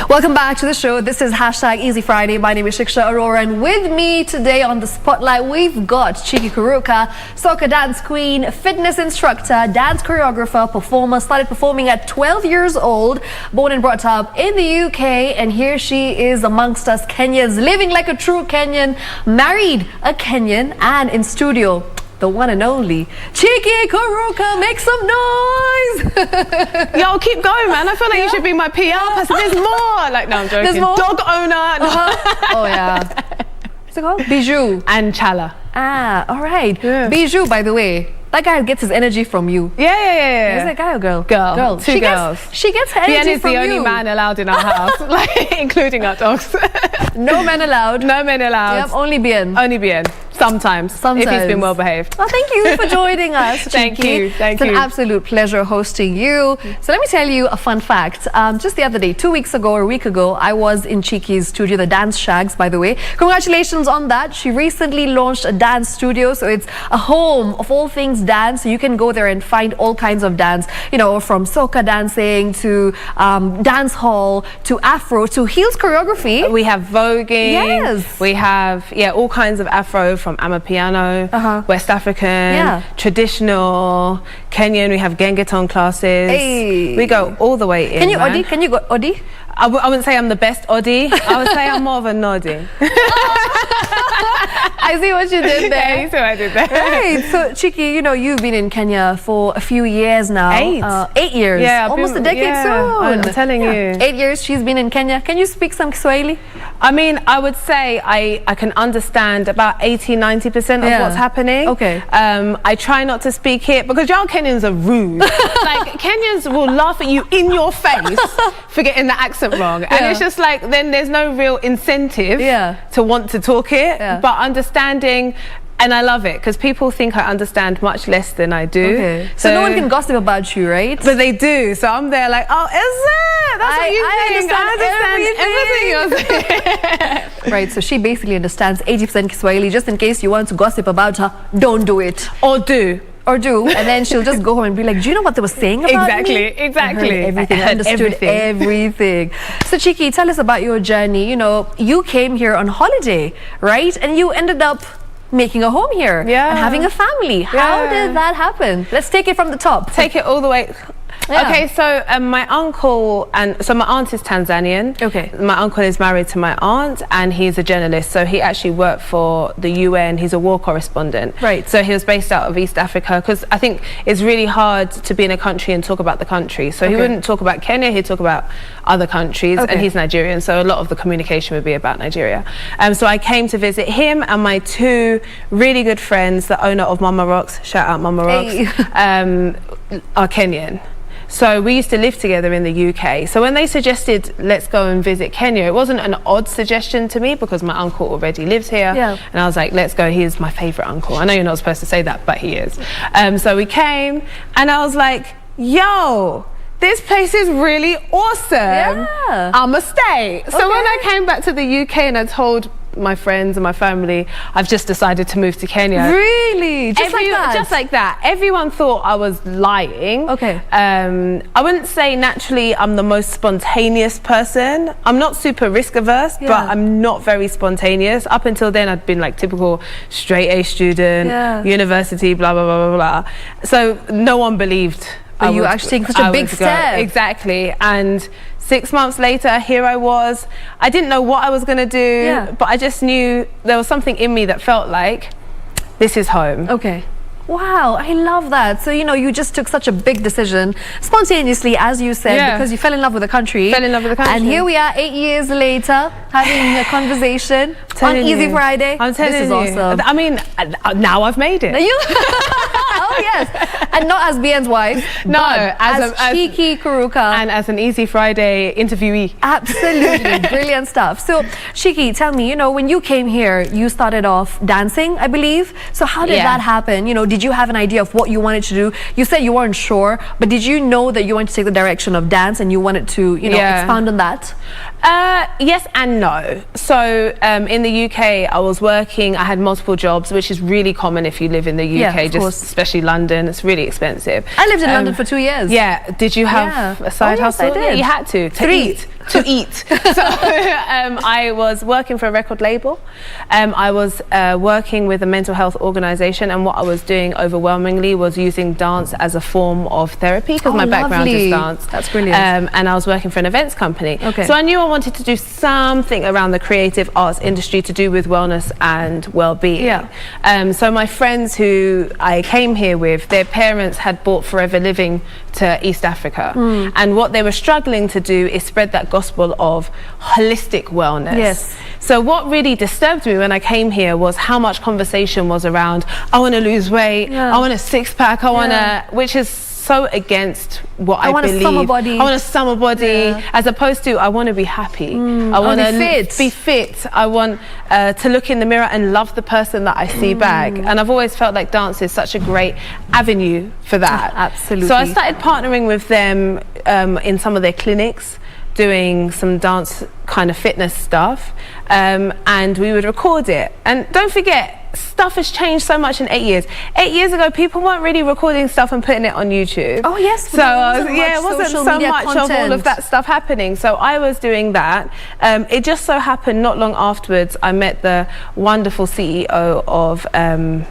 Welcome back to the show. This is #Easy Friday. My name is Shiksha Arora, and with me today on the spotlight, we've got Chiki Kuruka, soccer dance queen, fitness instructor, dance choreographer, performer. Started performing at 12 years old, born and brought up in the UK, and here she is amongst us Kenyans, living like a true Kenyan, married a Kenyan, and in studio, the one and only Chiki Kuruka. Make some noise. Yo, keep going, man. I feel like you should be my PR person. There's more. Like, no, I'm joking. There's more? Dog owner. Oh yeah. What's it called? Bijou and Chala. Ah, all right. Yeah. Bijou, by the way, that guy gets his energy from you. Yeah. Is that a guy or girl? Girl. Two girls. She gets her energy is from the you. only man allowed in our house, like including our dogs. No men allowed. No men allowed. Yep, only bien. Only bien. Sometimes. If he's been well behaved. Well, thank you for joining us. Thank you. It's an absolute pleasure hosting you. So let me tell you a fun fact. Just the other day, 2 weeks ago or a week ago, I was in Chiki's studio, the Dance Shags, by the way. Congratulations on that. She recently launched a dance studio. So it's a home of all things dance. So you can go there and find all kinds of dance, you know, from soca dancing to dance hall to Afro to heels choreography. We have voguing. Yes. We have, all kinds of Afro from Amapiano, West African, traditional, Kenyan. We have Gengeton classes. Hey. We go all the way in. Can you Odi? Can you go Odi? I wouldn't say I'm the best Odi. I would say I'm more of a Noddy. I see what you did there. Yeah, you see what I did there. Right. So, Chiki, you know, you've been in Kenya for a few years now. 8 years. Yeah. Almost a decade soon. I'm telling you. 8 years she's been in Kenya. Can you speak some Kiswahili? I mean, I would say I can understand about 80-90% of what's happening. Okay. I try not to speak it because y'all Kenyans are rude. Like, Kenyans will laugh at you in your face for getting the accent wrong. And it's just like, then there's no real incentive to want to talk it. But understanding, and I love it because people think I understand much less than I do. Okay. So no one can gossip about you, right? But they do. So I'm there like, oh, is it? That's what you think. I understand everything. Right, so she basically understands 80% Kiswahili. Just in case you want to gossip about her, don't do it. Or do. And then she'll just go home and be like, do you know what they were saying about me? Exactly. Everything. I understood everything. So Chiki, tell us about your journey. You know, you came here on holiday, right? And you ended up making a home here and having a family. How did that happen? Let's take it from the top. Take it all the way. Okay, so my uncle, my aunt is Tanzanian. Okay. My uncle is married to my aunt and he's a journalist. So he actually worked for the UN. He's a war correspondent. Right. So he was based out of East Africa because I think it's really hard to be in a country and talk about the country. So he wouldn't talk about Kenya, he'd talk about other countries. And he's Nigerian, so a lot of the communication would be about Nigeria. So I came to visit him and my two really good friends, the owner of Mama Rocks, shout out Mama Rocks, are Kenyan. So we used to live together in the UK. So when they suggested, let's go and visit Kenya, it wasn't an odd suggestion to me because my uncle already lives here. And I was like, let's go, he's my favorite uncle. I know you're not supposed to say that, but he is. So we came and I was like, yo, this place is really awesome. I'ma stay. So when I came back to the UK and I told my friends and my family, I've just decided to move to Kenya. Really? Just like that? Just like that. Everyone thought I was lying. Okay. I wouldn't say naturally I'm the most spontaneous person. I'm not super risk averse, but I'm not very spontaneous. Up until then, I'd been like typical straight A student, university, blah, blah, blah, blah, blah. So no one believed But you actually taking such a big step. Exactly. And 6 months later, here I was. I didn't know what I was going to do, but I just knew there was something in me that felt like, this is home. Okay. Wow, I love that. So, you just took such a big decision spontaneously, as you said, because you fell in love with the country. Fell in love with the country. And here we are 8 years later, having a conversation on Easy Friday. I'm telling you. This is awesome. I mean, now I've made it. Oh, yes. And not as BN's wife. No, as Shiki Kuruka. And as an Easy Friday interviewee. Absolutely. Brilliant stuff. So, Shiki, tell me, when you came here, you started off dancing, I believe. So how did that happen? Did you have an idea of what you wanted to do? You said you weren't sure, but did you know that you wanted to take the direction of dance and you wanted to, expand on that? Yes and no. So in the UK, I was working, I had multiple jobs, which is really common if you live in the UK, especially London. It's really expensive. I lived in London for 2 years. Yeah. Did you have a side hustle? Yes, I did. Yeah, you had to eat. To eat. So I was working for a record label. I was working with a mental health organisation, and what I was doing overwhelmingly was using dance as a form of therapy, because my background is dance. That's brilliant. And I was working for an events company. Okay. So I knew I wanted to do something around the creative arts industry to do with wellness and well-being. Yeah. So my friends who I came here with, their parents had brought Forever Living to East Africa. And what they were struggling to do is spread that gospel of holistic wellness. Yes. So what really disturbed me when I came here was how much conversation was around, I want to lose weight, I want a six-pack, I want to, which is so against what I believe. I want a summer body. I want a summer body, as opposed to I want to be happy. I want to be fit. I want to look in the mirror and love the person that I see back. And I've always felt like dance is such a great avenue for that. Absolutely. So I started partnering with them in some of their clinics, doing some dance kind of fitness stuff, and we would record it. And don't forget, stuff has changed so much in 8 years. 8 years ago, people weren't really recording stuff and putting it on YouTube. Oh yes. So it wasn't so much of all of that stuff happening. So I was doing that. It just so happened not long afterwards, I met the wonderful CEO of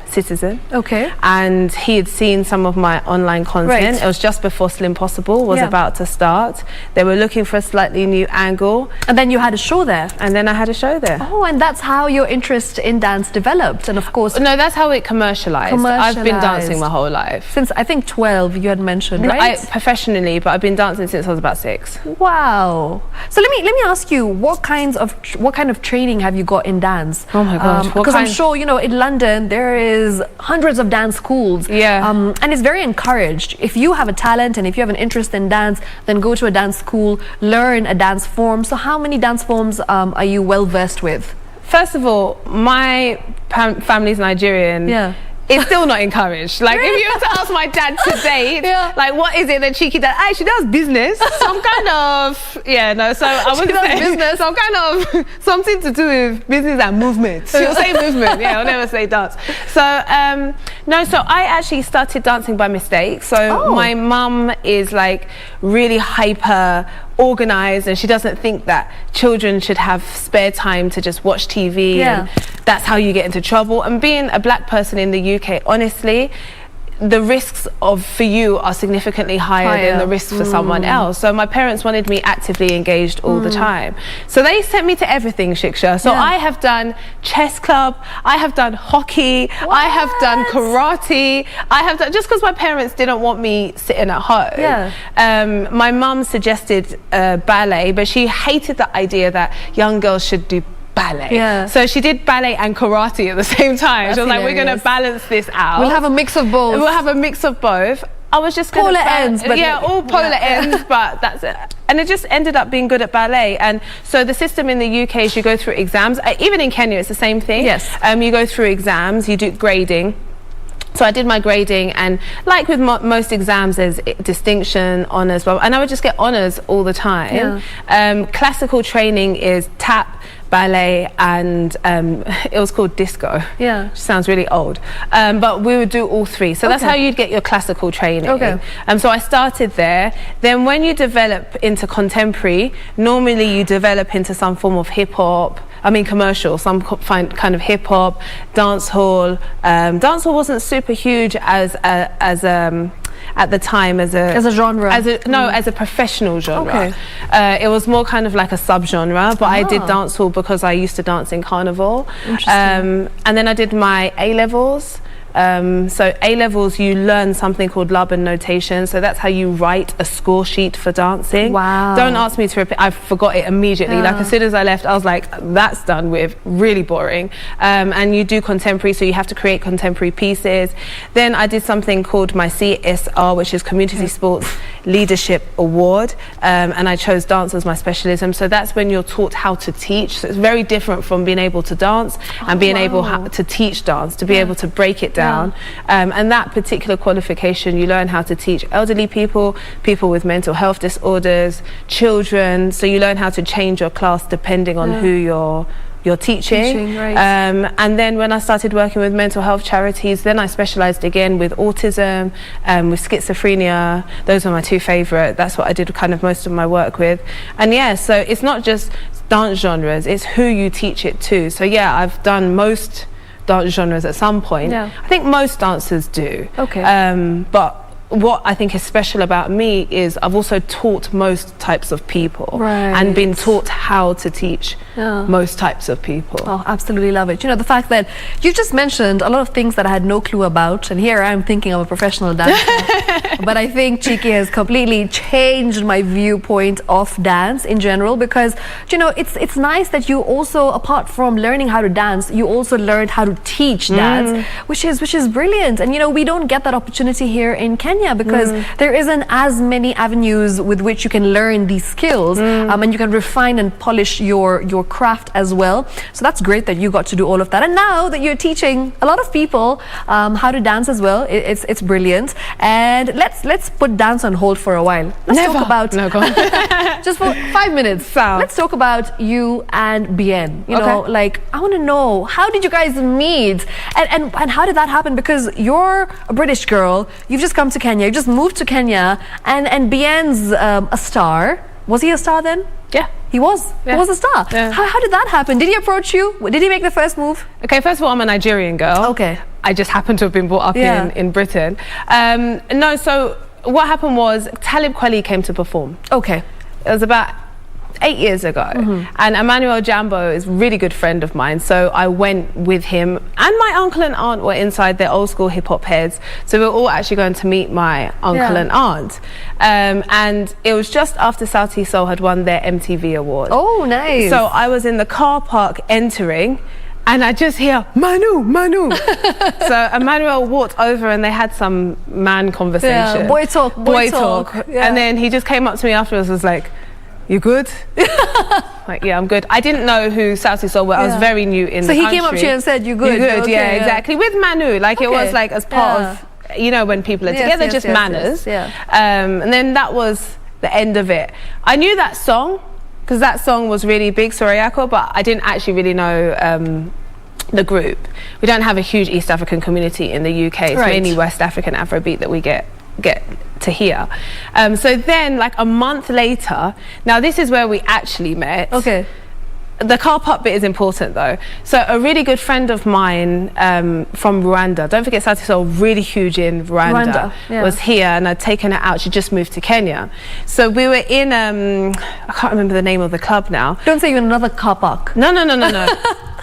Citizen. Okay. And he had seen some of my online content. Right. It was just before Slim Possible was about to start. They were looking for a slightly new angle. And then you had a show there. And then I had a show there. Oh, and that's how your interest in dance developed. And of course, no, that's how it commercialized. I've been dancing my whole life. Since I think 12, you had mentioned, right? Professionally, but I've been dancing since I was about 6. Wow. So let me ask you, what kind of training have you got in dance? Oh my God. Because I'm sure, in London, there is hundreds of dance schools. Yeah. And it's very encouraged. If you have a talent and if you have an interest in dance, then go to a dance school, learn a dance form. So how many dance forms are you well versed with? First of all, my family's Nigerian. Yeah. It's still not encouraged. Like, if you were to ask my dad today, like, what is it that Cheeky does? She does business. Some kind of, so I wouldn't say business. Some kind of, something to do with business and movement. She'll say movement, I'll never say dance. So, no, so I actually started dancing by mistake. So my mum is like really hyper organized, and she doesn't think that children should have spare time to just watch TV, and that's how you get into trouble. And being a black person in the UK, honestly, the risks for you are significantly higher than the risks for someone else. So my parents wanted me actively engaged all the time. So they sent me to everything, Shiksha. So I have done chess club, I have done hockey, I have done karate, I have done, just because my parents didn't want me sitting at home. My mum suggested ballet, but she hated the idea that young girls should do ballet. So she did ballet and karate at the same time. She was like, we're going to balance this out. We'll have a mix of both. We'll have a mix of both. I was just polar ends, but all polar ends, but that's it. And it just ended up being good at ballet. And so the system in the UK is you go through exams. Even in Kenya, it's the same thing. Yes. You go through exams, you do grading. So I did my grading, and like with most exams, there's distinction, honours, and I would just get honours all the time. Classical training is tap, ballet, and it was called disco. Which sounds really old. But we would do all three. So that's how you'd get your classical training. So I started there. Then when you develop into contemporary, normally you develop into some form of hip-hop, commercial, some kind of hip hop, dance hall. Dance hall wasn't super huge as at the time as a genre. As a professional genre. Okay. It was more kind of like a sub-genre, but I did dancehall because I used to dance in carnival. Interesting. And then I did my A-levels. So A-levels, you learn something called Laban notation. So that's how you write a score sheet for dancing. Wow. Don't ask me to repeat. I forgot it immediately. Like as soon as I left, I was like, that's done with. Really boring. And you do contemporary, so you have to create contemporary pieces. Then I did something called my CSR, which is Community Sports Leadership Award. And I chose dance as my specialism. So that's when you're taught how to teach. So it's very different from being able to dance and being able to teach dance, to be able to break it down. And that particular qualification, you learn how to teach elderly people, people with mental health disorders, children. So you learn how to change your class depending on who you're teaching. Right. And then when I started working with mental health charities, then I specialised again with autism, with schizophrenia. Those are my two favourite. That's what I did kind of most of my work with. And yeah, so it's not just dance genres, it's who you teach it to. So yeah, I've done most dance genres at some point. I think most dancers do. But what I think is special about me is I've also taught most types of people and been taught how to teach most types of people. Oh, absolutely love it. You know, the fact that you just mentioned a lot of things that I had no clue about, and here I'm thinking I'm a professional dancer. But I think Chiki has completely changed my viewpoint of dance in general, because, you know, it's nice that you also, apart from learning how to dance, you also learned how to teach dance, which is brilliant. And, you know, we don't get that opportunity here in Kenya, because there isn't as many avenues with which you can learn these skills, and you can refine and polish your craft as well. So that's great that you got to do all of that, and now that you're teaching a lot of people how to dance as well, it's brilliant. And let's put dance on hold for a while. Let's talk about just for 5 minutes. Let's talk about you and Bien. You know, like, I want to know, how did you guys meet, and how did that happen? Because you're a British girl, you've just come to Kenya, you just moved to Kenya, and Bien's a star. Was he a star then? Yeah. He was. He was a star. How did that happen? Did he approach you? Did he make the first move? Okay, first of all, I'm a Nigerian girl. Okay. I just happened to have been brought up in Britain. No, so what happened was Talib Kweli came to perform. Okay. It was about 8 years ago, and Emmanuel Jambo is a really good friend of mine, so I went with him, and my uncle and aunt were inside, they're old school hip-hop heads, so we were all actually going to meet my uncle and aunt, and it was just after Southeast Soul had won their MTV award. Oh, nice. So I was in the car park entering, and I just hear, Manu, Manu. So Emmanuel walked over and they had some man conversation. Boy talk. And then he just came up to me afterwards and was like, you good? Like, yeah, I'm good. I didn't know who Southeast Soul were. I was very new in the country. So he came up to you and said, you good? You good, okay, yeah, exactly. With Manu, like it was like as part of, you know, when people are together, just manners. And then that was the end of it. I knew that song, because that song was really big, Sorayako, but I didn't actually really know the group. We don't have a huge East African community in the UK. It's mainly West African Afrobeat that we get to hear. So then, like a month later, now this is where we actually met. Okay. The car park bit is important though. So a really good friend of mine from Rwanda, don't forget Southeast Soul, really huge in Rwanda, was here, and I'd taken her out. She just moved to Kenya. So we were in, I can't remember the name of the club now. Don't say you're in another car park. No.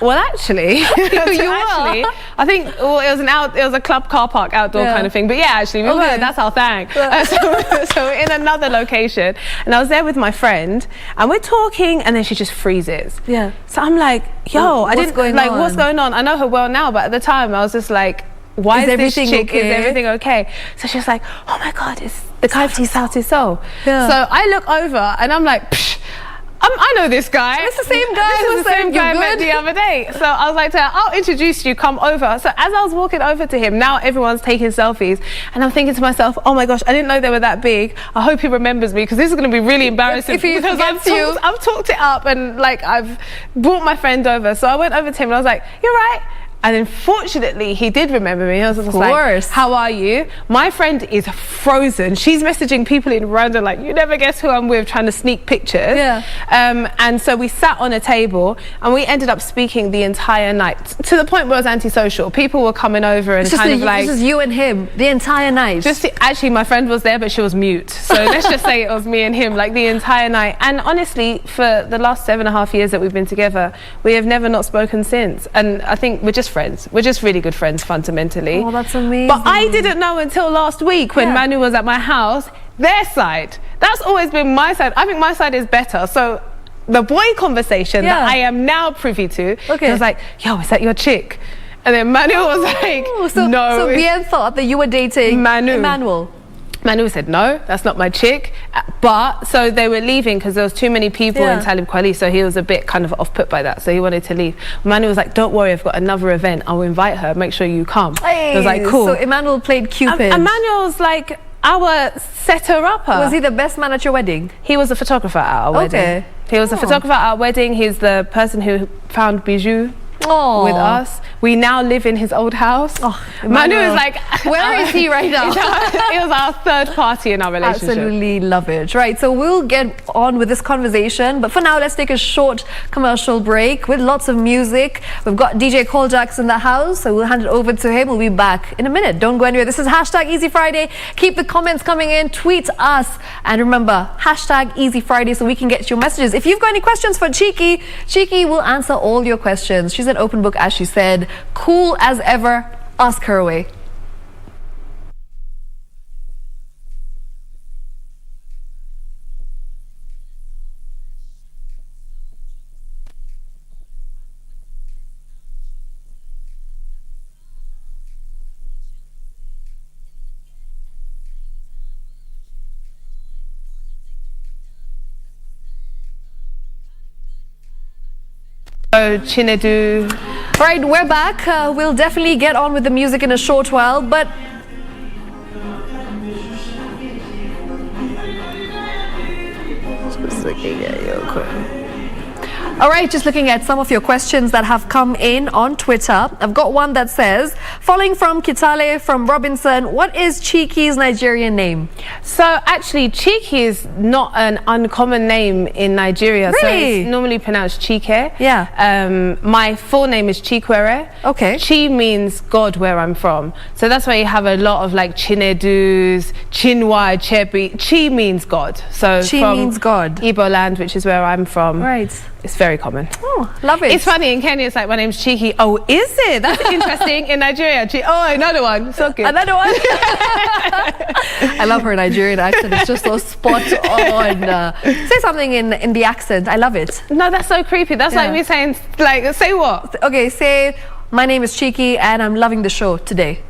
Well, actually, I think it was a club car park outdoor kind of thing. But yeah, actually, we were. That's our thing. So we're in another location, and I was there with my friend, and we're talking, and then she just freezes. Yeah. So I'm like, yo, what's going on? What's going on? I know her well now, but at the time, I was just like, why is this chick? Okay? Is everything okay? So she's like, oh my God, it's the guy from Southeast Soul. Yeah. So I look over, and I'm like, psh, I know this guy. It's the same guy. This is the same guy I met the other day. So I was like to her, I'll introduce you, come over. So as I was walking over to him, now everyone's taking selfies, and I'm thinking to myself, oh my gosh, I didn't know they were that big. I hope he remembers me, because this is going to be really embarrassing, because I've talked it up, and like I've brought my friend over. So I went over to him and I was like, you're right. And unfortunately, he did remember me. I was just like, how are you? My friend is frozen. She's messaging people in Rwanda like, you never guess who I'm with, trying to sneak pictures. Yeah. And so we sat on a table and we ended up speaking the entire night, to the point where it was antisocial. People were coming over and kind of like... This is you and him, the entire night. Actually, my friend was there, but she was mute. So let's just say it was me and him, like the entire night. And honestly, for the last 7.5 years that we've been together, we have never not spoken since. And I think we're just friends. We're just really good friends fundamentally. Oh, that's amazing. But I didn't know until last week when Manu was at my house, their side. That's always been my side. I think my side is better. So the boy conversation that I am now privy to, it was like, yo, is that your chick? And then Manu was like, no. So Bien thought that you were dating Emmanuel. Manu said, no, that's not my chick. But, so they were leaving because there was too many people in Talib Kweli, so he was a bit kind of off-put by that, so he wanted to leave. Manu was like, don't worry, I've got another event, I'll invite her, make sure you come. Hey, I was like, cool. So Emmanuel played Cupid. Emmanuel's like our setter-upper. Was he the best man at your wedding? He was a photographer at our wedding. He was a photographer at our wedding. He's the person who found Bijou with us. We now live in his old house. Manu is like, where is he right now? It was our third party in our relationship. Absolutely love it. Right, so we'll get on with this conversation, but for now let's take a short commercial break with lots of music. We've got DJ Koljax in the house, so we'll hand it over to him. We'll be back in a minute. Don't go anywhere. This is hashtag Easy Friday. Keep the comments coming in, tweet us, and remember, hashtag Easy Friday so we can get your messages. If you've got any questions for Cheeky, Cheeky will answer all your questions. She's an open book, as she said. Cool as ever. Ask her away. Chinedu. Right, we're back. We'll definitely get on with the music in a short while, but just looking at your all right, just looking at some of your questions that have come in on Twitter. I've got one that says, following from Kitale from Robinson, what is Cheeky's Nigerian name? So actually, Cheeky is not an uncommon name in Nigeria. Really? So it's normally pronounced Chike. Yeah. My full name is Chikwere. Okay. Chi means God where I'm from. So that's why you have a lot of like Chinedus, Chinwa, Chebi. Chi means God. So Chi means God. Igbo land, which is where I'm from. Right. It's very common. Oh, love it. It's funny, in Kenya it's like, my name's Cheeky. Oh, is it? That's interesting. In Nigeria, oh, another one. So good. Another one. I love her Nigerian accent. It's just so spot on. Say something in the accent. I love it. No, that's so creepy. That's like me saying, like, say what? Okay, say, my name is Cheeky and I'm loving the show today.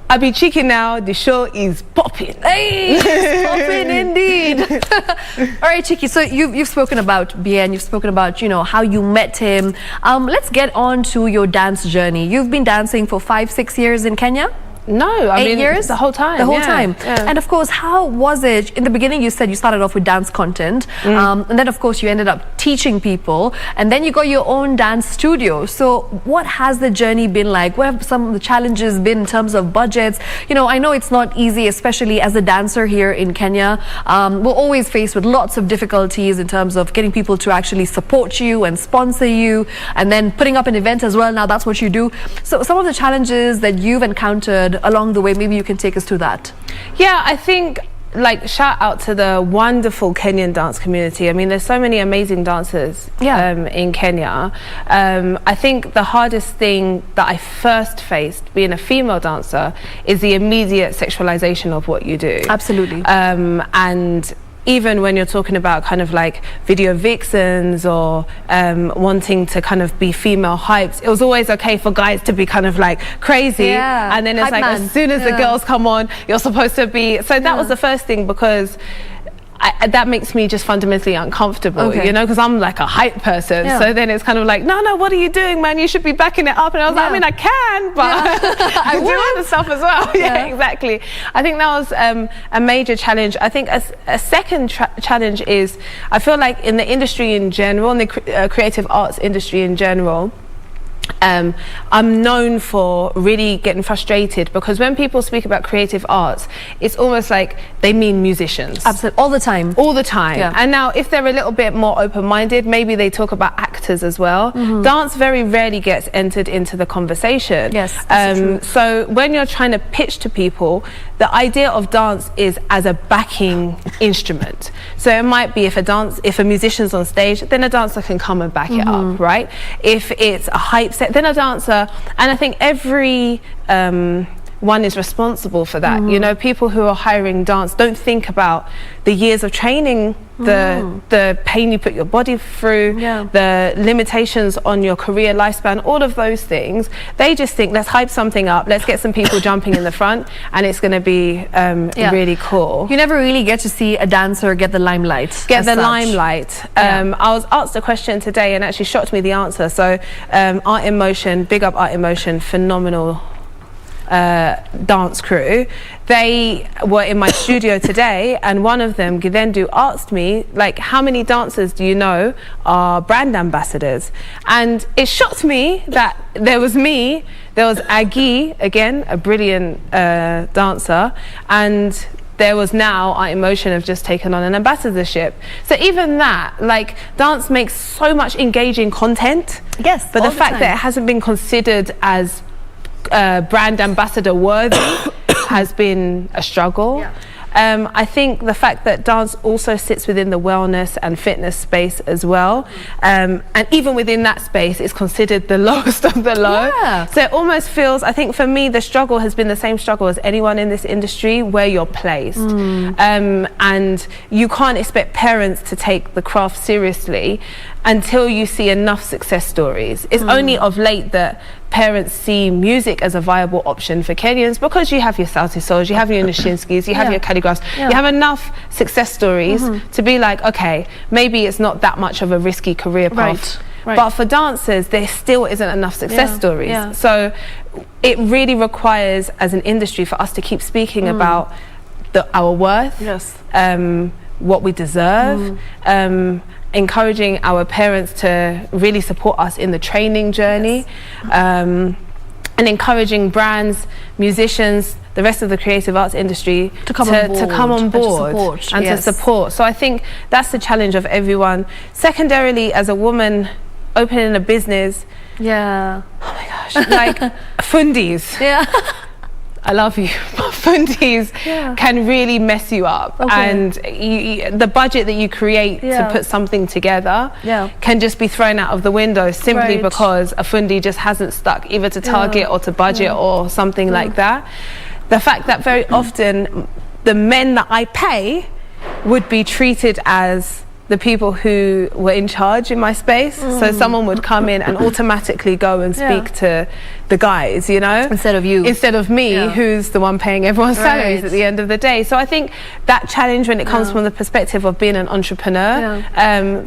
I be cheeky now, the show is popping. Hey, it's popping indeed. All right, Cheeky, so you've spoken about Bien, you've spoken about, you know, how you met him. Let's get on to your dance journey. You've been dancing for 5-6 years in Kenya? No, I 8 mean, years? the whole time. The whole time. Yeah. And of course, how was it? In the beginning, you said you started off with dance content. And then, of course, you ended up teaching people. And then you got your own dance studio. So what has the journey been like? What have some of the challenges been in terms of budgets? You know, I know it's not easy, especially as a dancer here in Kenya. We're always faced with lots of difficulties in terms of getting people to actually support you and sponsor you. And then putting up an event as well. Now, that's what you do. So some of the challenges that you've encountered along the way, maybe you can take us through that. Yeah, I think, like, shout out to the wonderful Kenyan dance community. I mean, there's so many amazing dancers in Kenya. I think the hardest thing that I first faced being a female dancer is the immediate sexualization of what you do. Absolutely. And even when you're talking about kind of like video vixens or wanting to kind of be female hypes, it was always okay for guys to be kind of like crazy. Yeah. And then it's Hype like, man. as soon as the girls come on, you're supposed to be. So that was the first thing, because that makes me just fundamentally uncomfortable, you know, because I'm like a hype person. So then it's kind of like, no, what are you doing, man? You should be backing it up. And I was like, I mean, I can, but I do other stuff as well. Yeah, exactly. I think that was a major challenge. I think a second challenge is, I feel like in the industry in general, in the creative arts industry in general, I'm known for really getting frustrated because when people speak about creative arts, it's almost like they mean musicians. Absolutely, all the time. All the time. Yeah. And now if they're a little bit more open-minded, maybe they talk about actors as well. Dance very rarely gets entered into the conversation. Yes, that's true. So when you're trying to pitch to people, the idea of dance is as a backing instrument. So it might be if a musician's on stage, then a dancer can come and back it up, right? If it's a hype set, then a dancer, and I think every one is responsible for that. You know, people who are hiring dance don't think about the years of training, the pain you put your body through, the limitations on your career lifespan, all of those things. They just think, let's hype something up, let's get some people jumping in the front, and it's going to be really cool. You never really get to see a dancer get the limelight. Limelight. I was asked a question today and actually shocked me the answer. So Art in Motion, big up Art in Motion, phenomenal dance crew. They were in my studio today, and one of them, Gidendu, asked me, like, how many dancers do you know are brand ambassadors? And it shocked me that there was me, there was Aggie, again, a brilliant dancer, and there was now Art in Motion have just taken on an ambassadorship. So even that, like, dance makes so much engaging content. Yes, but the fact that it hasn't been considered as brand ambassador worthy has been a struggle. I think the fact that dance also sits within the wellness and fitness space as well, and even within that space it's considered the lowest of the low. So it almost feels, I think for me, the struggle has been the same struggle as anyone in this industry, where you're placed. And you can't expect parents to take the craft seriously until you see enough success stories. It's only of late that parents see music as a viable option for Kenyans, because you have your Sauti Sols, you have your Nishinskis, you have your Calligraphs, you have enough success stories to be like, okay, maybe it's not that much of a risky career path. But for dancers, there still isn't enough success stories. So it really requires, as an industry, for us to keep speaking about our worth, what we deserve, encouraging our parents to really support us in the training journey, and encouraging brands, musicians, the rest of the creative arts industry to come on board and to support. So I think that's the challenge of everyone. Secondarily, as a woman opening a business, oh my gosh, like fundis. I love you, but fundis can really mess you up, and the budget that you create to put something together can just be thrown out of the window simply because a fundi just hasn't stuck either to target or to budget or something like that. The fact that very often the men that I pay would be treated as the people who were in charge in my space. So someone would come in and automatically go and speak to the guys, you know, instead of me, who's the one paying everyone's salaries at the end of the day. So I think that challenge, when it comes from the perspective of being an entrepreneur,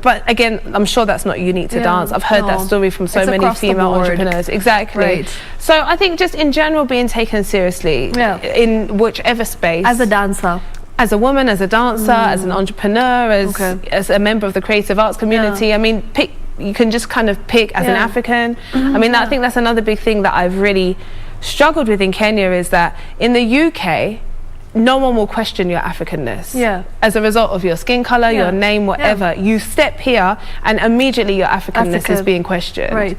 but again, I'm sure that's not unique to dance. I've heard that story from so many female entrepreneurs. Exactly. So I think just in general, being taken seriously in whichever space, as a dancer, as a woman, as a dancer, as an entrepreneur, as a member of the creative arts community. I mean, you can just kind of pick as an African. I mean, I think that's another big thing that I've really struggled with in Kenya, is that in the UK, no one will question your Africanness. As a result of your skin colour, your name, whatever. You step here and immediately your Africanness is being questioned.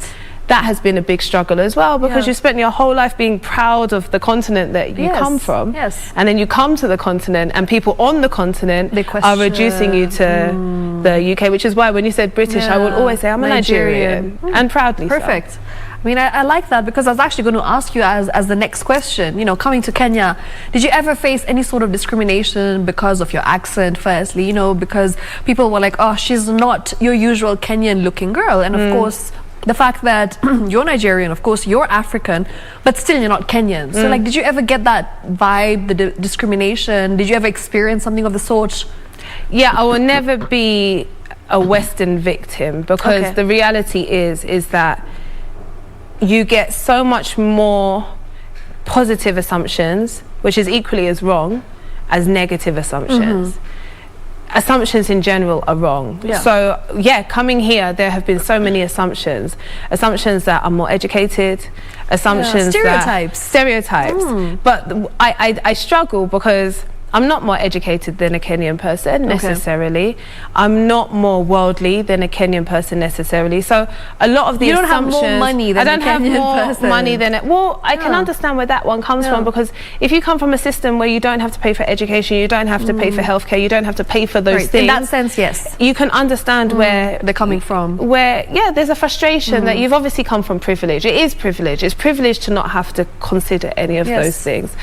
That has been a big struggle as well, because you spent your whole life being proud of the continent that you come from, and then you come to the continent and people on the continent are reducing you to the UK, which is why when you said British, I would always say I'm a Nigerian, and proudly Perfect. so. I mean, I like that, because I was actually going to ask you as the next question, you know, coming to Kenya, did you ever face any sort of discrimination because of your accent, firstly, you know, because people were like, oh, she's not your usual Kenyan looking girl, and of course the fact that you're Nigerian, of course you're African, but still you're not Kenyan. So like, did you ever get that vibe, the discrimination? Did you ever experience something of the sort? Yeah, I will never be a Western victim, because the reality is that you get so much more positive assumptions, which is equally as wrong as negative assumptions. assumptions in general are wrong. Yeah. So yeah, coming here, there have been so many assumptions that I'm more educated, assumptions stereotypes. But I struggle because I'm not more educated than a Kenyan person necessarily. I'm not more worldly than a Kenyan person necessarily. So a lot of the assumptions... You don't have more money than I don't a have Kenyan more person. money than it. Well, I can understand where that one comes from, because if you come from a system where you don't have to pay for education, you don't have to pay for healthcare, you don't have to pay for those things. In that sense, yes. You can understand where they're coming from. Where, yeah, there's a frustration that you've obviously come from privilege. It is privilege. It's privilege to not have to consider any of those things.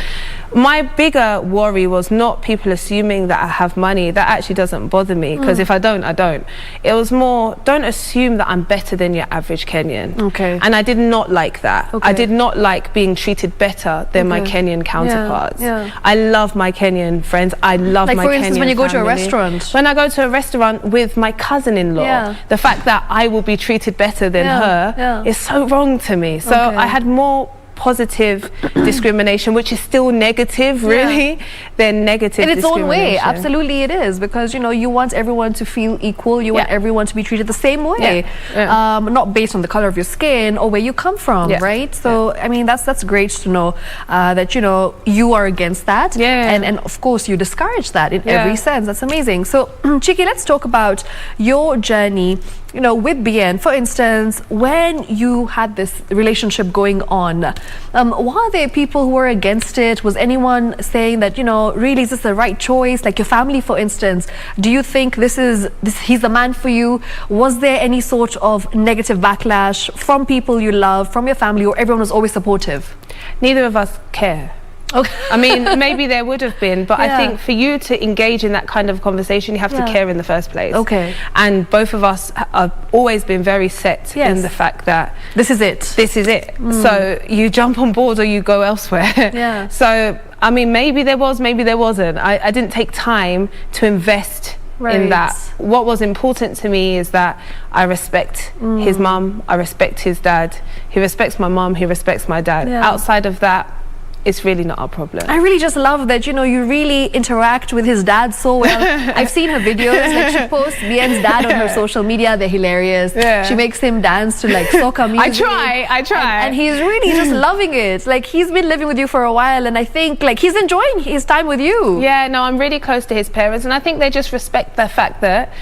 My bigger worry was not people assuming that I have money. That actually doesn't bother me, because if I don't, I don't. It was more, don't assume that I'm better than your average Kenyan. Okay. And I did not like that. Okay. I did not like being treated better than my Kenyan counterparts. I love my Kenyan friends. I love my Kenyan family. Like, for instance, when you go to a restaurant. When I go to a restaurant with my cousin-in-law, the fact that I will be treated better than her is so wrong to me. So I had more positive discrimination, which is still negative, really, than negative in its own way. discrimination. Absolutely it is, because you know, you want everyone to feel equal, you want everyone to be treated the same way, not based on the color of your skin or where you come from, right? So I mean, that's great to know that, you know, you are against that, and of course you discourage that in every sense. That's amazing. So Chiki, let's talk about your journey, you know, with BN. For instance, when you had this relationship going on, were there people who were against it? Was anyone saying that, you know, really, is this the right choice? Like your family, for instance, do you think he's the man for you? Was there any sort of negative backlash from people you love, from your family, or everyone was always supportive? Neither of us care. Okay. I mean, maybe there would have been, but I think for you to engage in that kind of conversation, you have to care in the first place. Okay. And both of us have always been very set in the fact that this is it. This is it. So you jump on board or you go elsewhere. Yeah. So, I mean, maybe there was, maybe there wasn't. I didn't take time to invest in that. What was important to me is that I respect his mum, I respect his dad. He respects my mum, he respects my dad. Outside of that, it's really not our problem. I really just love that, you know, you really interact with his dad so well. I've seen her videos, like she posts BN's dad on her social media. They're hilarious. She makes him dance to like soca music. I try. And he's really just loving it. Like, he's been living with you for a while, and I think like he's enjoying his time with you. Yeah, no, I'm really close to his parents, and I think they just respect the fact that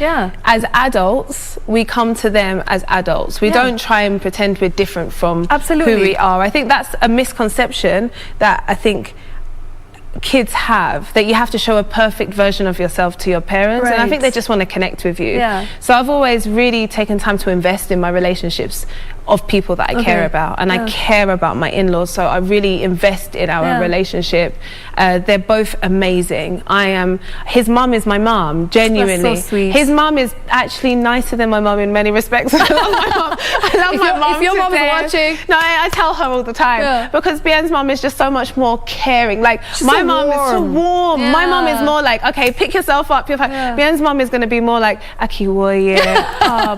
as adults, we come to them as adults. We don't try and pretend we're different from who we are. I think that's a misconception that I think kids have, that you have to show a perfect version of yourself to your parents, and I think they just want to connect with you. So I've always really taken time to invest in my relationships of people that I care about, and I care about my in-laws, so I really invest in our relationship. They're both amazing. His mum is my mum, genuinely. That's so sweet. His mum is actually nicer than my mum in many respects. I love my mum. I love my mum. If your mum is watching, no, I tell her all the time, because Bian's mum is just so much more caring. Like, my mum is so warm. My mum is more like, okay, pick yourself up, you're fine. Bian's mum is going to be more like, Akiwoye,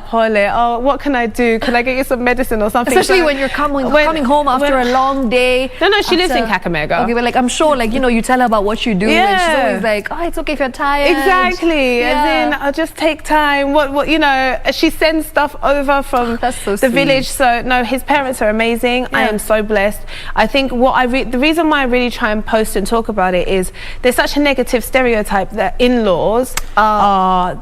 Pole, what can I do? Can I get you some medicine or something? Especially when you're coming home after a long day. No, she lives in Kakamega. Okay, but like, I'm sure, like, you know, you tell her about what you do, and she's always like, oh, it's okay if you're tired. Exactly. As in, I'll just take time. What you know, she sends stuff over from the village. So no, his parents are amazing. I am so blessed. I think the reason why I really try and post and talk about it is there's such a negative stereotype that in-laws are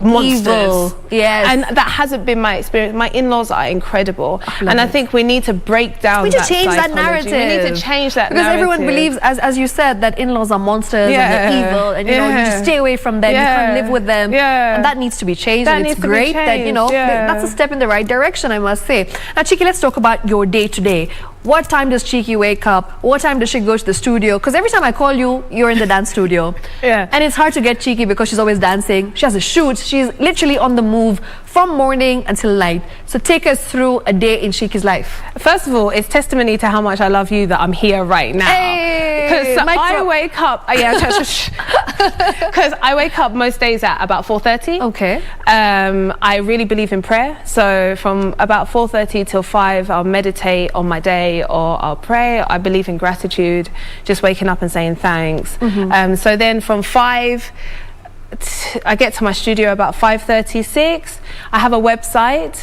monsters. Evil. Yes. And that hasn't been my experience. My in-laws are incredible. and I think we need to break down We need to change that narrative. We need to change that because narrative. everyone believes, as you said, that in-laws are monsters and they're evil, and you know, you just stay away from them, you can't live with them, and that needs to be changed. And it's great that, you know, that's a step in the right direction, I must say. Now, Chiki, let's talk about your day-to-day. What time does Chiki wake up? What time does she go to the studio? Because every time I call you, you're in the dance studio. And it's hard to get Chiki because she's always dancing. She has a shoot. She's literally on the move from morning until night. So take us through a day in Chiki's life. First of all, it's testimony to how much I love you that I'm here right now. Because I wake up, because I wake up most days at about 4:30. Okay. I really believe in prayer. So from about 4:30 till 5, I'll meditate on my day or I'll pray. I believe in gratitude, just waking up and saying thanks. So then from 5 I get to my studio about 5:36. I have a website,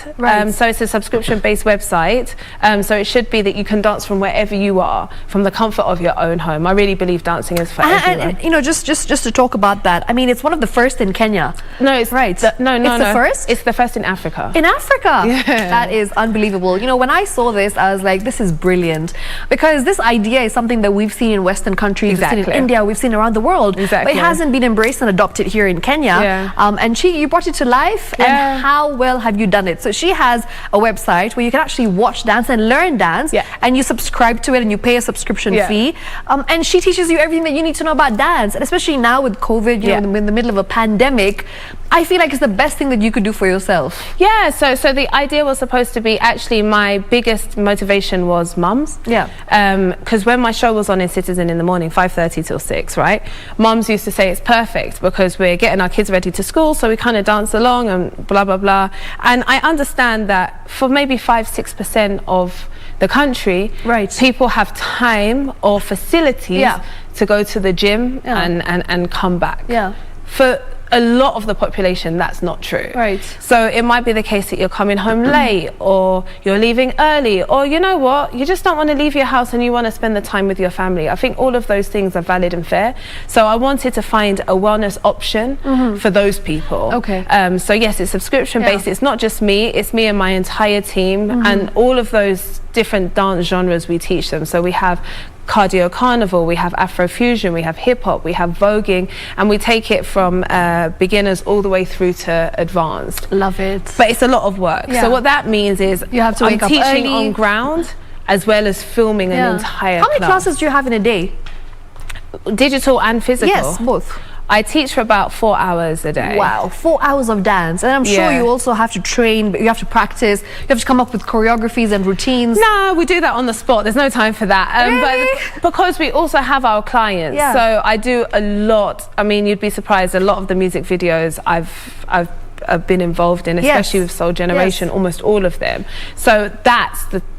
so it's a subscription-based website. So it should be that you can dance from wherever you are, from the comfort of your own home. I really believe dancing is for everyone. And you know, just to talk about that, I mean, it's one of the first in Kenya. No, it's right. It's the first. It's the first in Africa. In Africa, yeah. That is unbelievable. You know, when I saw this, I was like, this is brilliant, because this idea is something that we've seen in Western countries, Exactly. we've seen in India, we've seen around the world, Exactly. but it hasn't been embraced and adopted here in Kenya. Yeah. And you brought it to life, and how well have you done it? So she has a website where you can actually watch dance and learn dance, and you subscribe to it and you pay a subscription fee, and she teaches you everything that you need to know about dance. And especially now with COVID, you know, in the middle of a pandemic, I feel like it's the best thing that you could do for yourself. Yeah, so the idea was supposed to be, actually my biggest motivation was mums. Yeah. Because when my show was on in Citizen in the morning, 5:30 till 6, right? Mums used to say it's perfect because we're getting our kids ready to school, so we kind of dance along and blah, blah, blah. And I understand that for maybe 5-6% of the country, people have time or facilities to go to the gym and come back. Yeah. For a lot of the population, that's not true. Right. So it might be the case that you're coming home late, or you're leaving early, or you know what, you just don't want to leave your house and you want to spend the time with your family. I think all of those things are valid and fair. So I wanted to find a wellness option for those people. Okay. So yes, it's subscription based. It's not just me, it's me and my entire team, and all of those different dance genres we teach them. So we have cardio carnival, we have Afrofusion, we have hip hop, we have voguing, and we take it from beginners all the way through to advanced. Love it. But it's a lot of work. Yeah. So what that means is you have to wake I'm up teaching early. on ground as well as filming an entire How many class. classes do you have in a day? Digital and physical? Yes, both. I teach for about 4 hours a day. Wow, 4 hours of dance. And I'm sure you also have to train, but you have to practice, you have to come up with choreographies and routines. No, we do that on the spot. There's no time for that. But because we also have our clients, so I do a lot. I mean, you'd be surprised, a lot of the music videos I've been involved in, especially with Soul Generation, almost all of them. So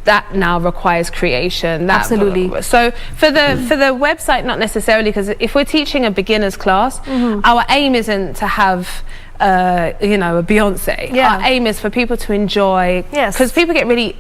that now requires creation. Absolutely. So for the website, not necessarily, because if we're teaching a beginner's class, our aim isn't to have you know, a Beyonce. Our aim is for people to enjoy, because people get really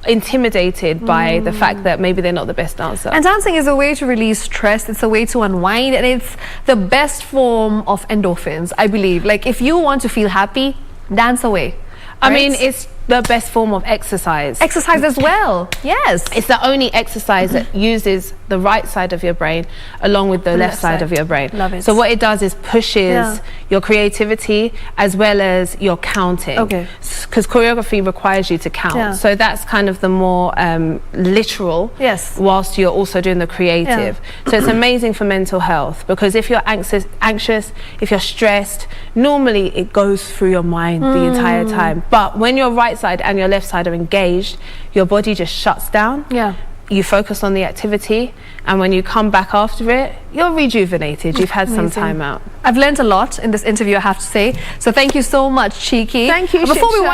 intimidated by the fact that maybe they're not the best dancer. And dancing is a way to release stress, it's a way to unwind, and it's the best form of endorphins, I believe. Like, if you want to feel happy, dance away. I mean, it's the best form of exercise. Exercise as well, yes. It's the only exercise that uses the right side of your brain along with the left side of your brain. Love it. So what it does is pushes your creativity as well as your counting. Okay. Because choreography requires you to count. Yeah. So that's kind of the more literal, whilst you're also doing the creative. So it's amazing for mental health, because if you're anxious, if you're stressed, normally it goes through your mind the entire time. But when your right side and your left side are engaged, your body just shuts down. You focus on the activity, and when you come back after it, you're rejuvenated. You've had some time out. I've learned a lot in this interview, I have to say. So thank you so much, Cheeky. Thank you, Before we Shiksha.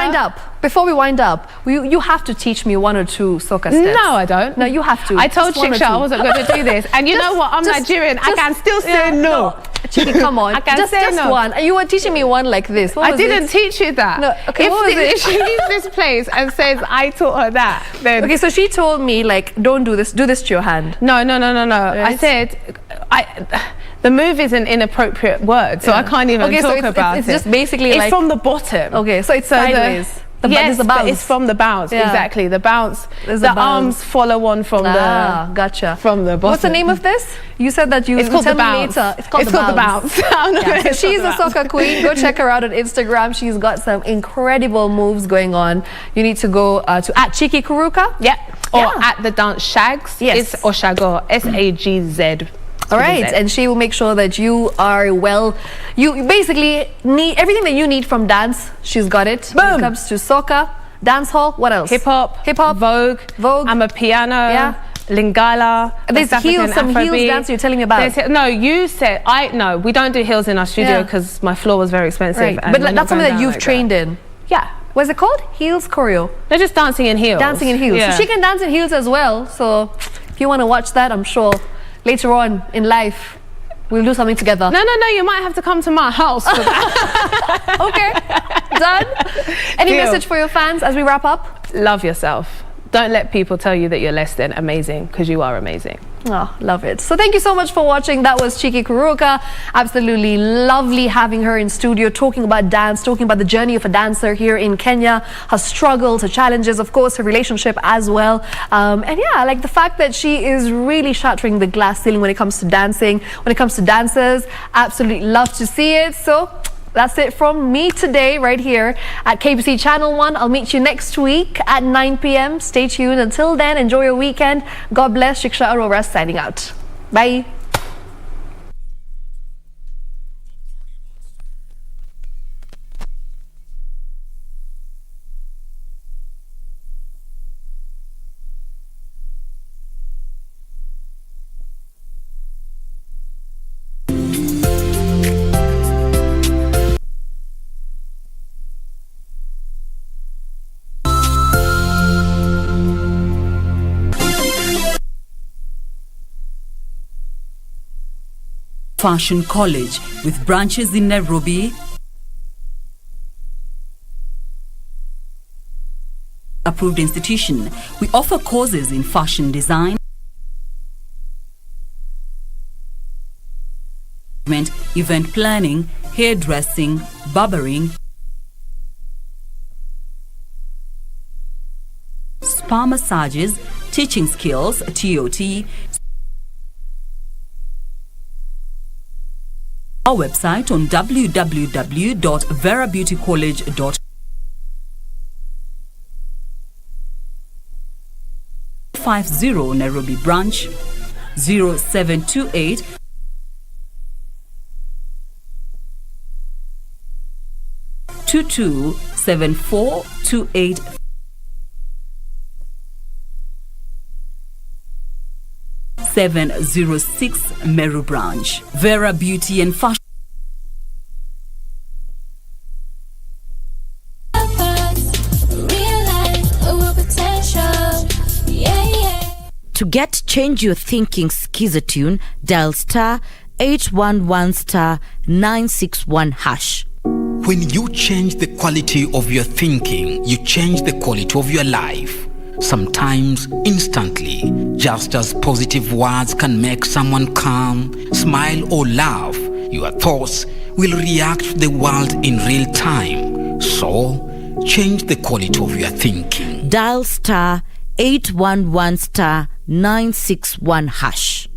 wind up, you have to teach me 1 or 2 soca steps. No, I don't. No, you have to. I told Just 1 or Shiksha I 2. wasn't going to do this. And you know what? I'm Nigerian. I can still say no. Cheeky, come on. I can just say no. one. You were teaching me one like this. What I was didn't it? teach you that. No. Okay, what was it? If she leaves this place and says I taught her that, then okay, so she told me, like, don't do this. Do this to your hand. No. Right? I said, the move is an inappropriate word, so I can't even talk about it. It's just basically it's like from the bottom. Okay, so it's sideways. Yes, the bounce. but it's from the bounce. Exactly, the bounce. There's the a bounce. arms follow on from gotcha. From the bottom. What's the name of this? You said that you It's called tell the me bounce. later. It's called the bounce. So she's a soca queen. Go check her out on Instagram. She's got some incredible moves going on. You need to go to @Cheeky Kuruka. Or at the dance Shags. Yes. It's Oshago. SAGZ. All right, and she will make sure that you are well. You basically need everything that you need from dance. She's got it. Boom. When it comes to soca, dance hall, what else? Hip hop, Vogue. I'm a piano. Lingala. There's heels, some heels dance you're telling me about. No, you said no. We don't do heels in our studio because my floor was very expensive. Right. And but that's something that you've trained in. Yeah. What's it called? Heels choreo. They're just dancing in heels. Dancing in heels. So she can dance in heels as well. So if you want to watch that, I'm sure later on in life, We'll do something together. No, you might have to come to my house for that. Okay, done. Any message for your fans as we wrap up? Love yourself. Don't let people tell you that you're less than amazing, because you are amazing. Oh, love it. So thank you so much for watching. That was Chiki Kuruka. Absolutely lovely having her in studio, talking about dance, talking about the journey of a dancer here in Kenya, her struggles, her challenges, of course, her relationship as well. And yeah, I like the fact that she is really shattering the glass ceiling when it comes to dancing, when it comes to dancers. Absolutely love to see it. So that's it from me today right here at KBC Channel 1. I'll meet you next week at 9 p.m. Stay tuned. Until then, enjoy your weekend. God bless. Shiksha Arora signing out. Bye. Fashion College with branches in Nairobi, approved institution. We offer courses in fashion design, event planning, hairdressing, barbering, spa massages, teaching skills, TOT. Our website on www.verabeautycollege.com. 50 Nairobi branch 0728 227428 706 Meru branch. Vera Beauty and Fashion. To get Change Your Thinking Skizatune, dial *811*961#. When you change the quality of your thinking, you change the quality of your life. Sometimes instantly, just as positive words can make someone calm, smile or laugh, your thoughts will react to the world in real time. So, change the quality of your thinking. Dial *811*961#.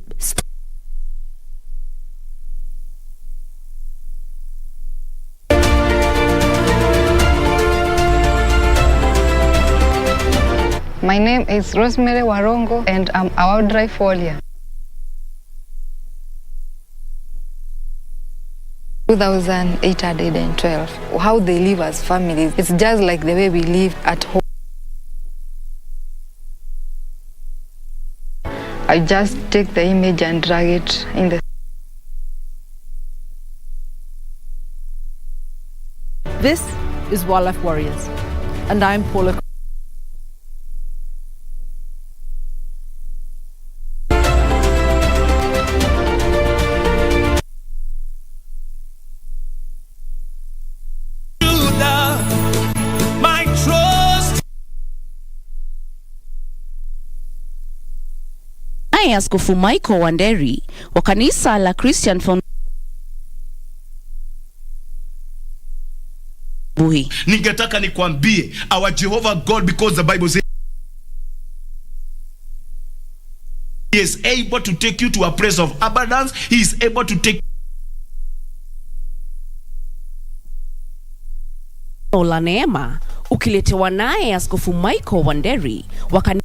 My name is Rosemary Warongo and I'm a wildlife foliar. 2,812. How they live as families, it's just like the way we live at home. I just take the image and drag it in the... This is Wildlife Warriors, and I'm Paula. Askofu Michael Wanderi wa kanisa la Christian Foundation. Ningetaka nikwambie, our Jehovah God, because the Bible says He is able to take you to a place of abundance. He is able to take la neema ukiletewa naye Askofu Michael Wanderi wa kanisa